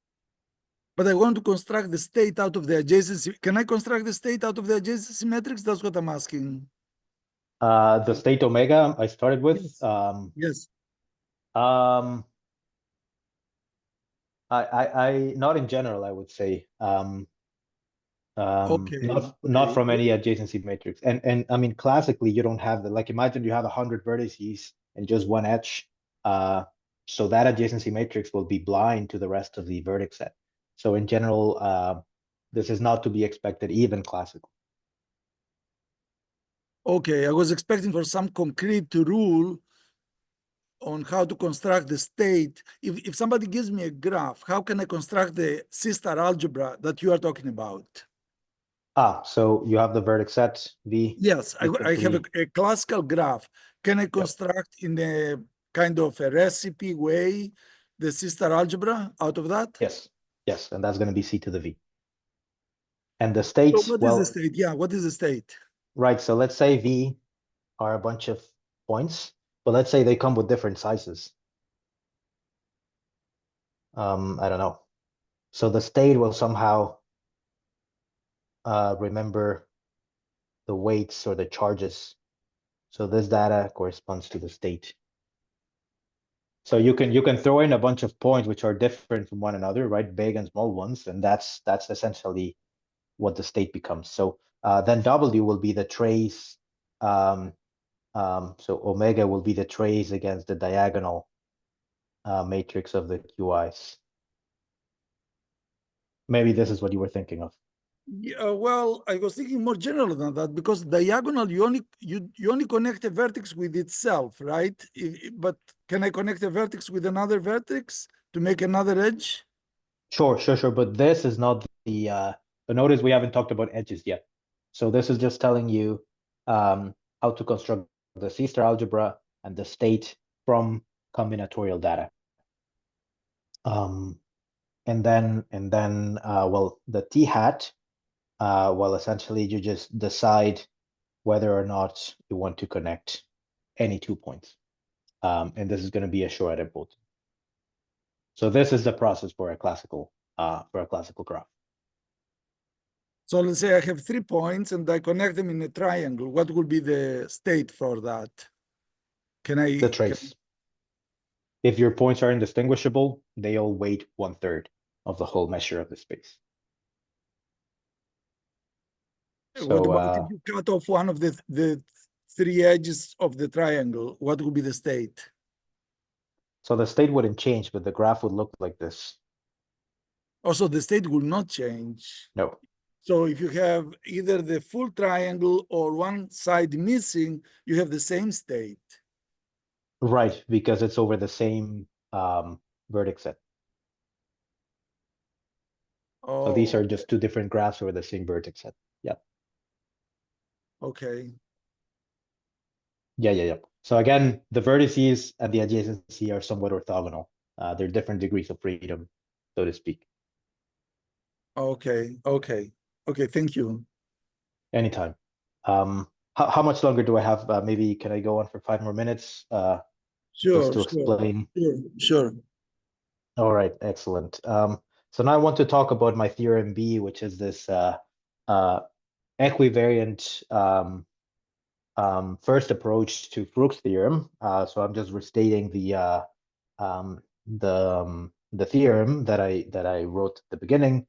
But I want to construct the state out of the adjacency. Can I construct the state out of the adjacency matrix? That's what I'm asking. The state omega I started with. Yes. I not in general, I would say. Not from any adjacency matrix. And I mean, classically, you don't have like, imagine you have 100 vertices and just one edge. So that adjacency matrix will be blind to the rest of the vertex set. So in general, this is not to be expected even classically. Okay, I was expecting for some concrete rule on how to construct the state. If somebody gives me a graph, how can I construct the C-star algebra that you are talking about? So you have the vertex set V. Yes, You I have simply, a classical graph. Can I yep, construct in a kind of a recipe way the C-star algebra out of that? yes, yes, and that's going to be C to the V. And the So states, what is the well, state? Yeah, what is the state? right, so let's say V are a bunch of points, but let's say they come with different sizes. I don't know. So the state will somehow remember the weights or the charges. So this data corresponds to the state. So you can throw in a bunch of points which are different from one another, right? Big and small ones, and that's essentially what the state becomes. So then W will be the trace. So omega will be the trace against the diagonal matrix of the QIs. Maybe this is what you were thinking of. Yeah, well, I was thinking more general than that because diagonal you only connect a vertex with itself, right? But can I connect a vertex with another vertex to make another edge? Sure, sure, sure. But this is not but notice we haven't talked about edges yet. So this is just telling you how to construct the C-star algebra and the state from combinatorial data. And then well, the T hat, well, essentially you just decide whether or not you want to connect any 2 points. And this is going to be a Schur idempotent. So this is the process for a classical graph. So let's say I have 3 points and I connect them in a triangle. What would be the state for that? Can The I trace. If your points are indistinguishable, they all weight 1/3 of the whole measure of the space. what So about if you cut off one of the three edges of the triangle? What would be the state? so the state wouldn't change, but the graph would look like this. Also, the state will not change. No, So if you have either the full triangle or one side missing, you have the same state. right, because it's over the same vertex set. So these Oh, are just two different graphs over the same vertex set. Yeah, okay. yeah. So again, the vertices and the adjacency are somewhat orthogonal. They're different degrees of freedom, so to speak. Okay. Okay. Okay. Thank you. Anytime. How much longer do I have? Maybe can I go on for 5 more minutes? Just Sure. to Sure. explain. Sure. Sure. All right, excellent. So now I want to talk about my theorem B, which is this equivariant first approach to Frucht's theorem. So I'm just restating um, the theorem that I wrote at the beginning,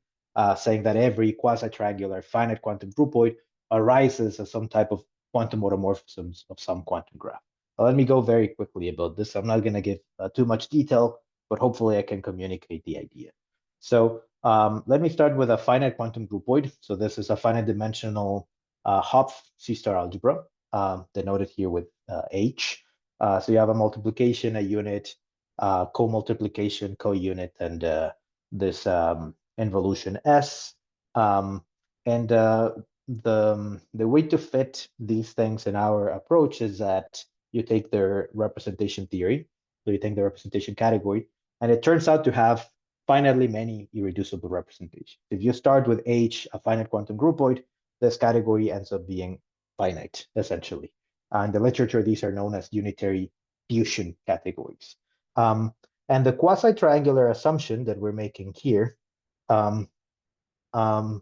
saying that every quasitriangular finite quantum groupoid arises as some type of quantum automorphisms of some quantum graph. Now, let me go very quickly about this. I'm not going to give too much detail, but hopefully I can communicate the idea. So let me start with a finite quantum groupoid. So this is a finite dimensional Hopf C-star algebra, denoted here with H. So you have a multiplication, a unit, co-multiplication, co-unit, and this involution S. And the way to fit these things in our approach is that you take their representation theory, so you take the representation category, and it turns out to have finitely many irreducible representations. If you start with H, a finite quantum groupoid, this category ends up being finite, essentially. In the literature, these are known as unitary fusion categories. And the quasi-triangular assumption that we're making here um, um,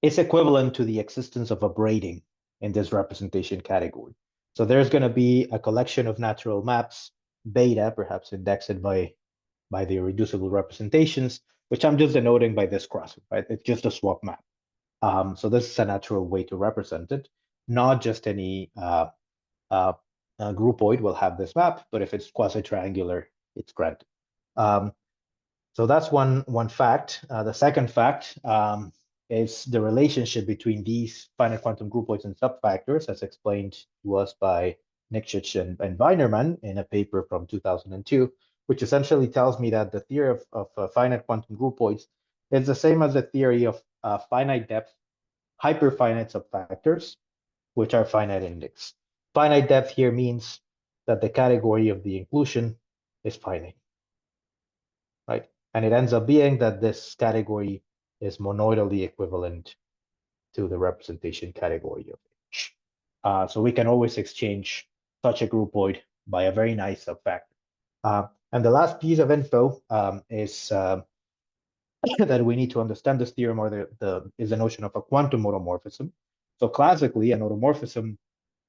is equivalent to the existence of a braiding in this representation category. So there's going to be a collection of natural maps, beta, perhaps indexed by the irreducible representations, which I'm just denoting by this cross, right? It's just a swap map. So this is a natural way to represent it. Not just any groupoid will have this map, but if it's quasi-triangular, it's granted. So that's one fact. The second fact is the relationship between these finite quantum groupoids and subfactors, as explained to us by Nikšić and Weinerman in a paper from 2002, which essentially tells me that the theory of finite quantum groupoids is the same as the theory of finite depth hyperfinite subfactors, which are finite index. Finite depth here means that the category of the inclusion is finite, right? And it ends up being that this category is monoidally equivalent to the representation category of H. So we can always exchange such a groupoid by a very nice subfactor. And the last piece of info is that we need to understand this theorem, or is the notion of a quantum automorphism. So classically, an automorphism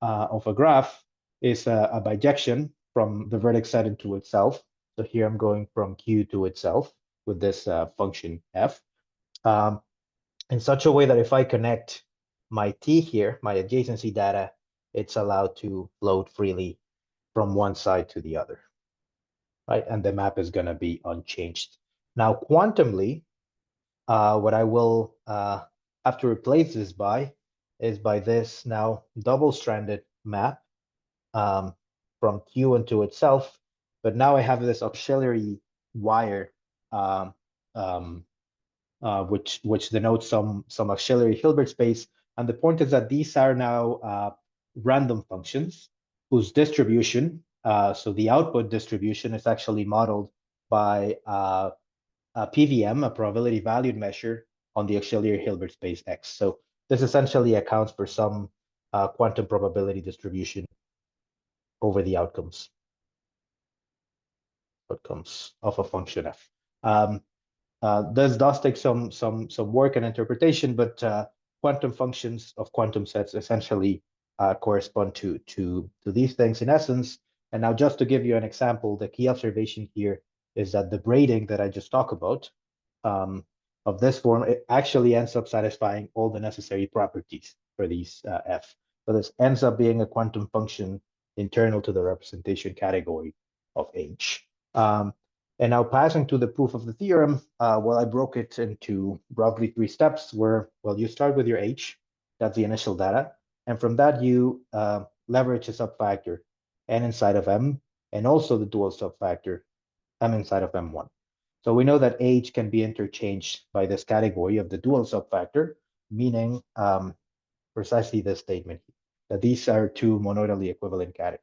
of a graph is a bijection from the vertex set into itself. So here I'm going from Q to itself with this function f, in such a way that if I connect my T here, my adjacency data, it's allowed to float freely from one side to the other, right? And the map is going to be unchanged. Now, quantumly, what I will have to replace this by is by this now double-stranded map from Q into itself. But now I have this auxiliary wire, which denotes some auxiliary Hilbert space. And the point is that these are now random functions whose distribution, so the output distribution, is actually modeled by a PVM, a probability valued measure on the auxiliary Hilbert space X. So this essentially accounts for some quantum probability distribution over the outcomes of a function f. This does take some work and interpretation, but quantum functions of quantum sets essentially correspond to these things in essence. And now, just to give you an example, the key observation here is that the braiding that I just talked about of this form, it actually ends up satisfying all the necessary properties for these f. So this ends up being a quantum function internal to the representation category of H. And now, passing to the proof of the theorem, well, I broke it into roughly 3 steps where, well, you start with your H, that's the initial data. And from that, you leverage a subfactor n inside of M, and also the dual subfactor M inside of M1. So we know that H can be interchanged by this category of the dual subfactor, meaning precisely this statement, that these are two monoidally equivalent categories.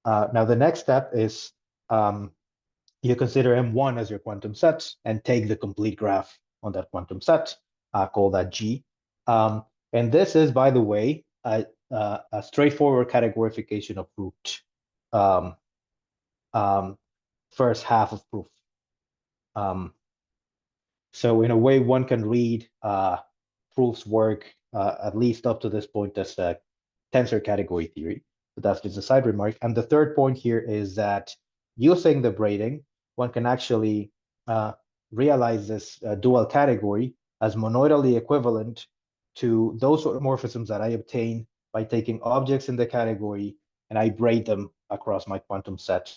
Now, the next step is you consider M1 as your quantum set and take the complete graph on that quantum set, call that G. And this is, by the way, a straightforward categorification of Frucht, first half of proof. So in a way, one can read Frucht's work, at least up to this point, as a tensor category theory. But that's just a side remark. And the third point here is that using the braiding, one can actually realize this dual category as monoidally equivalent to those automorphisms that I obtain by taking objects in the category and I braid them across my quantum set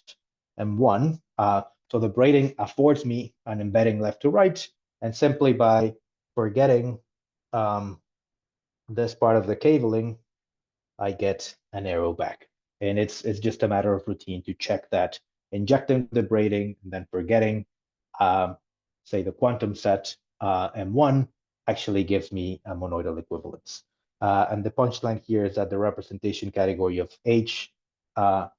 M1. So the braiding affords me an embedding left to right, and simply by forgetting this part of the cabling, I get an arrow back. And it's just a matter of routine to check that injecting the braiding and then forgetting, say, the quantum set M1 actually gives me a monoidal equivalence. And the punchline here is that the representation category of H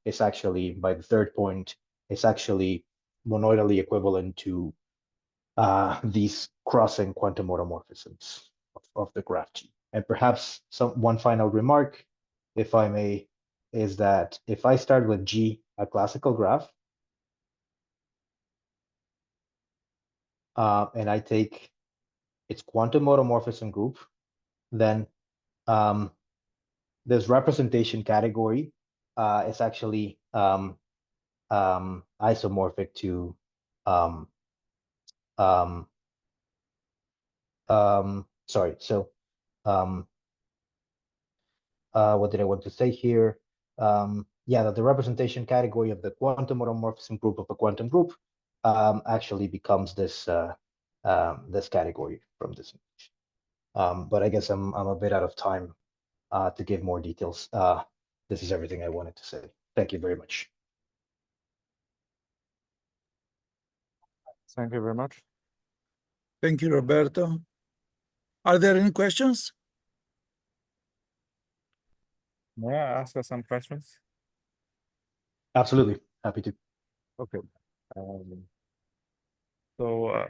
is actually, by the third point, is actually monoidally equivalent to these crossing quantum automorphisms of the graph G. And perhaps one final remark, if I may, is that if I start with G, a classical graph, and I take its quantum automorphism group, then this representation category is actually isomorphic to sorry, so what did I want to say here? Yeah, that the representation category of the quantum automorphism group of a quantum group actually becomes this this category from this image. but I guess I'm a bit out of time to give more details. This is everything I wanted to say. Thank you very much. Thank you very much. Thank you, Roberto. Are there any questions? May I ask some questions? Absolutely, happy to. Okay. So,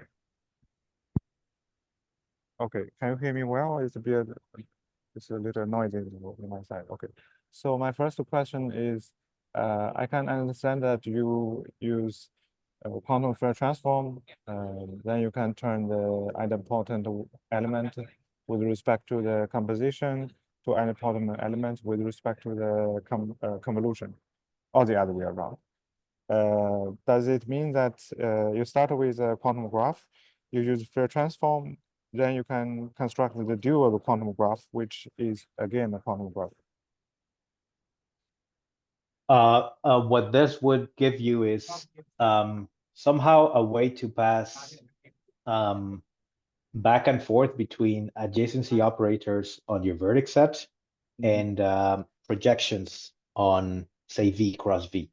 okay, can you hear me well? It's a little noisy on my side. Okay. So my first question is, I can understand that you use quantum Fourier transform, then you can turn the idempotent element with respect to the composition to idempotent element with respect to the convolution, or the other way around. Does it mean that you start with a quantum graph, you use Fourier transform, then you can construct the dual quantum graph, which is again a quantum graph? What this would give you is somehow a way to pass back and forth between adjacency operators on your vertex set and projections on, say, V cross V.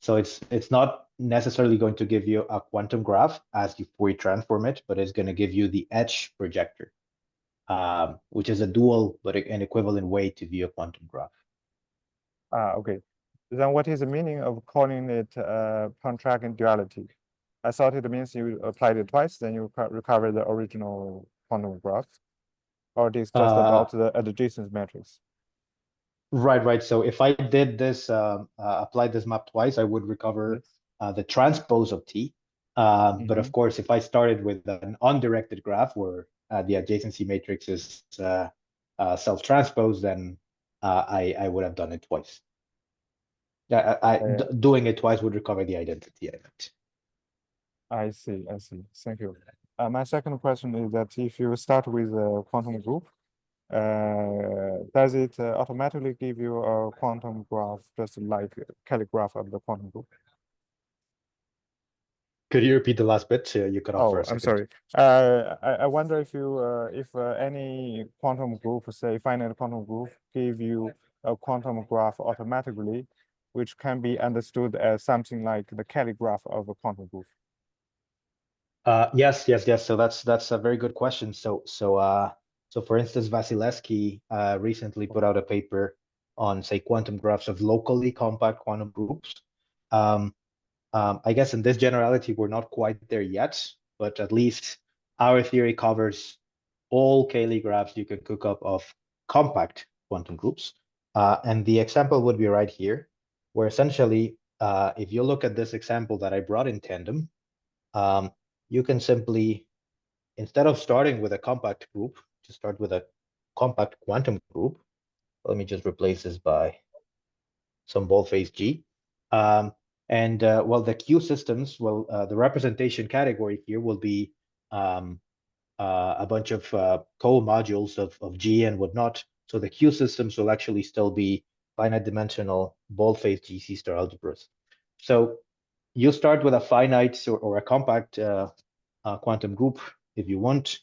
So it's not necessarily going to give you a quantum graph as you Fourier transform it, but it's going to give you the edge projector, which is a dual but an equivalent way to view a quantum graph. Okay. Then what is the meaning of calling it Pontryagin duality? I thought it means you applied it twice, then you recover the original quantum graph, or it is just about the adjacent matrix. Right. So if I did this, applied this map twice, I would recover the transpose of T. But of course, if I started with an undirected graph where the adjacency matrix is self-transposed, then I would have done it twice. Doing it twice would recover the identity element. I see. Thank you. My second question is that if you start with a quantum group, does it automatically give you a quantum graph just like Cayley graph of the quantum group? Could you repeat the last bit? You cut off for a second. I'm sorry. I wonder if you if any quantum group, say finite quantum group, give you a quantum graph automatically, which can be understood as something like the Cayley graph of a quantum group. Yes. So that's a very good question. So for instance, Vasilevsky recently put out a paper on, say, quantum graphs of locally compact quantum groups. I guess in this generality, we're not quite there yet, but at least our theory covers all Cayley graphs you could cook up of compact quantum groups. And the example would be right here, where essentially, if you look at this example that I brought in tandem, you can simply, instead of starting with a compact group, just start with a compact quantum group. Let me just replace this by some boldface G. Well, the Q systems, the representation category here will be a bunch of co-modules of G and whatnot. So the Q systems will actually still be finite dimensional boldface GC star algebras. So you start with a finite or a compact quantum group if you want.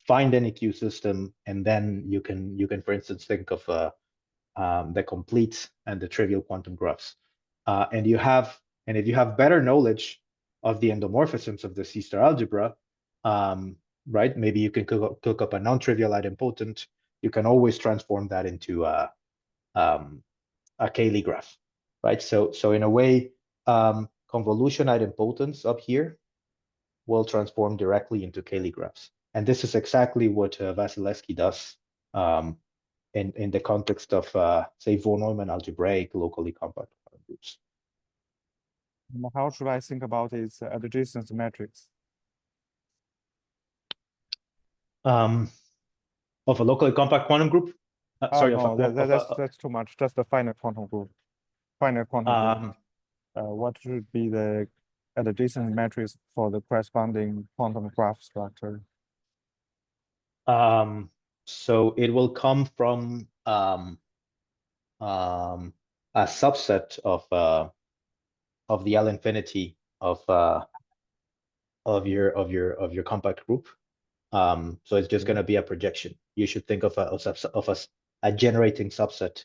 Find any Q system, and then you can, for instance, think of the complete and the trivial quantum graphs. And if you have better knowledge of the endomorphisms of the C star algebra, right? Maybe you can cook up a non-trivial idempotent. You can always transform that into a Cayley graph, right? So in a way, convolution idempotents up here will transform directly into Cayley graphs. And this is exactly what Vasilevsky does in the context of, say, von Neumann algebraic locally compact quantum groups. How should I think about its adjacent matrix? Of a locally compact quantum group? Sorry, no, that's too much. Just a finite quantum group. What should be the adjacent matrix for the corresponding quantum graph structure? So it will come from a subset of the L infinity of your compact group. So it's just going to be a projection. You should think of a generating subset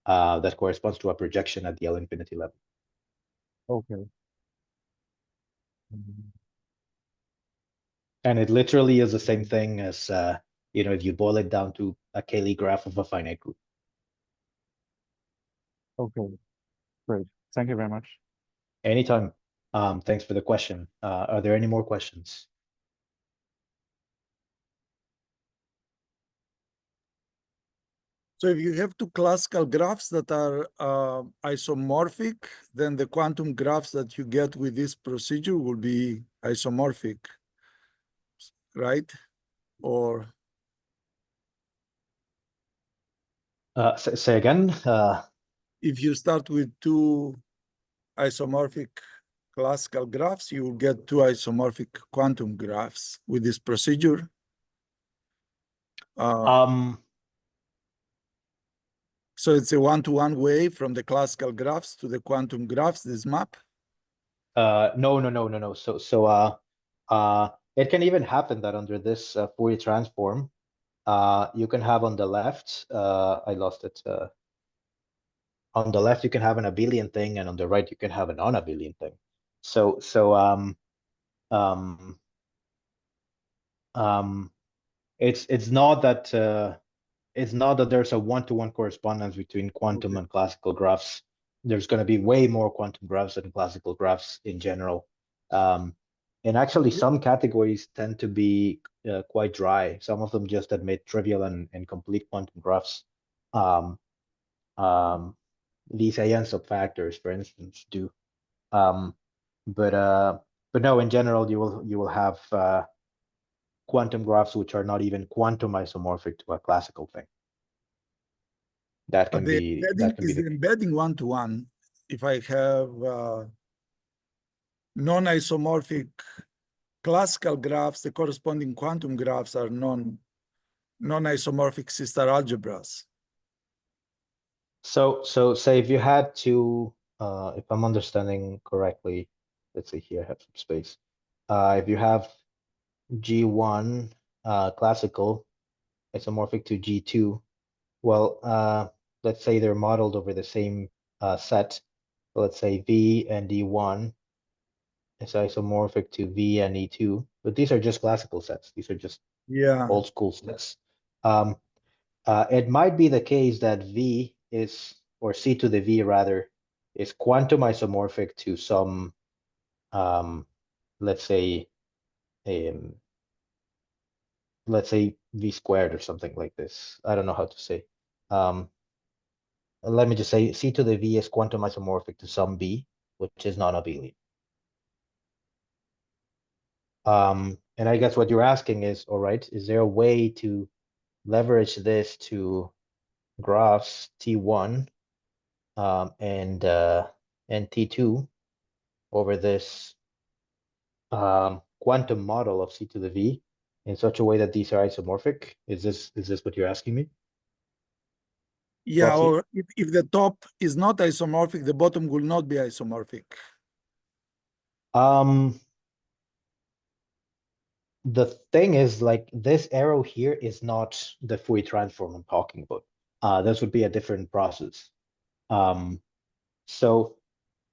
that corresponds to a projection at the L infinity level. Okay. Mhm. And it literally is the same thing as, if you boil it down to a Cayley graph of a finite group. Okay, great. Thank you very much. Anytime. Thanks for the question. Are there any more questions? So if you have two classical graphs that are isomorphic, then the quantum graphs that you get with this procedure will be isomorphic, right? Or Say again. if you start with two isomorphic classical graphs, you will get two isomorphic quantum graphs with this procedure. So it's a one-to-one way from the classical graphs to the quantum graphs, this map? No. It can even happen that under this Fourier transform, you can have on the left, I lost it. On the left, you can have an abelian thing, and on the right, you can have a non-abelian thing. It's not that there's a one-to-one correspondence between quantum and classical graphs. There's going to be way more quantum graphs than classical graphs in general. And actually, some categories tend to be quite dry. Some of them just admit trivial and complete quantum graphs. These AN subfactors, for instance, do. But no, in general, you will have quantum graphs which are not even quantum isomorphic to a classical thing. That can be the embedding one-to-one. If I have non-isomorphic classical graphs, the corresponding quantum graphs are non-isomorphic sister algebras. So say if you had to, if I'm understanding correctly, let's see here, I have some space. If you have G1 classical isomorphic to G2, well, let's say they're modeled over the same set. So let's say V and D1 is isomorphic to V and E2, but these are just classical sets. These are just old school sets. It might be the case that V is, or C to the V rather, is quantum isomorphic to some, let's say V squared or something like this. I don't know how to say. Let me just say C to the V is quantum isomorphic to some B, which is non-abelian. And I guess what you're asking is, all right, is there a way to leverage this to graphs T1 and T2 over this quantum model of C to the V in such a way that these are isomorphic? Is this what you're asking me? Yeah, Well, or if the top is not isomorphic, the bottom will not be isomorphic. The thing is, like, this arrow here is not the Fourier transform I'm talking about. This would be a different process. So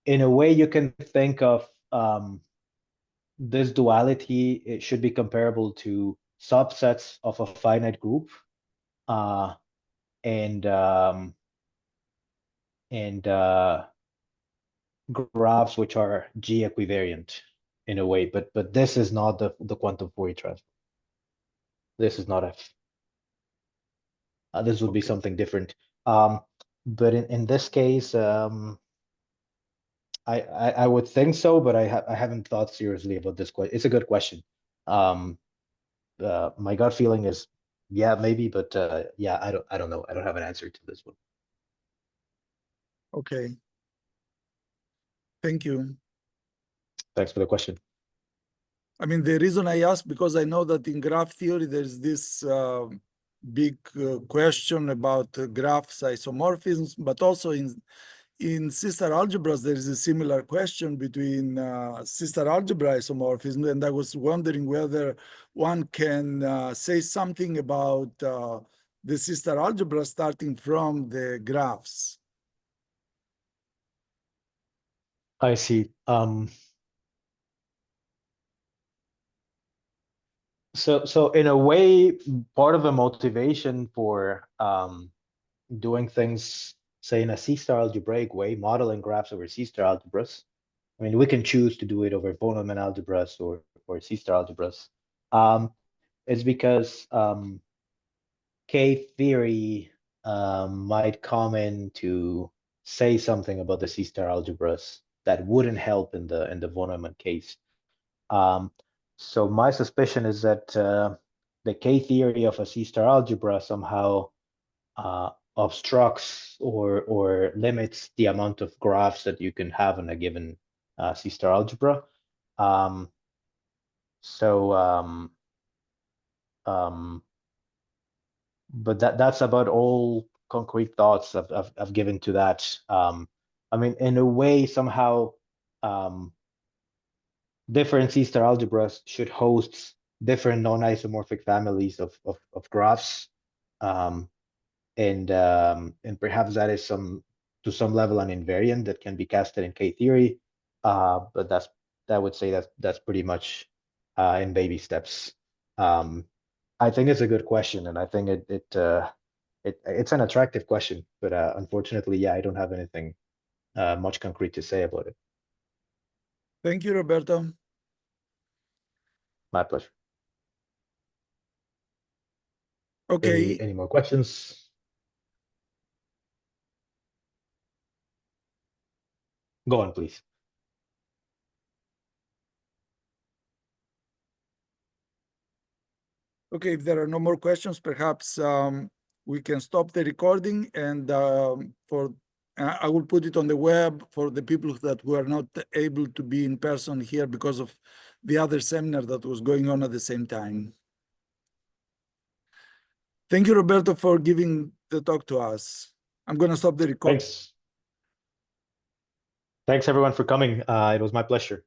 in a way, you can think of this duality. It should be comparable to subsets of a finite group, and graphs which are G equivariant in a way. But this is not the quantum Fourier transform. This is not F. This would be something different. But in this case, I would think so, but I haven't thought seriously about this question. It's a good question. My gut feeling is yeah, maybe, but yeah, I don't know. I don't have an answer to this one. Okay. Thank you. Thanks for the question. I mean, the reason I ask, because I know that in graph theory, there's this big question about graphs isomorphisms, but also in in sister algebras, there is a similar question between sister algebra isomorphism, and I was wondering whether one can say something about the sister algebra starting from the graphs. I see. So in a way, part of the motivation for doing things, say, in a C-star algebraic way, modeling graphs over C-star algebras. I mean, we can choose to do it over von Neumann algebras or C-star algebras. It's because K-theory might come in to say something about the C-star algebras that wouldn't help in the von Neumann case. So my suspicion is that the K-theory of a C-star algebra somehow obstructs or limits the amount of graphs that you can have in a given C-star algebra. But that's about all concrete thoughts I've given to that. I mean, in a way, somehow different C-star algebras should host different non-isomorphic families of graphs. And perhaps that is to some level an invariant that can be casted in K-theory. But I would say that's pretty much in baby steps. I think it's a good question, and I think it's an attractive question, but unfortunately, yeah, I don't have anything much concrete to say about it. Thank you, Roberto. My pleasure. Okay. Any more questions? Go on, please. Okay, if there are no more questions, perhaps we can stop the recording, and I will put it on the web for the people that were not able to be in person here because of the other seminar that was going on at the same time. Thank you, Roberto, for giving the talk to us. I'm going to stop the recording. Thanks everyone for coming. It was my pleasure.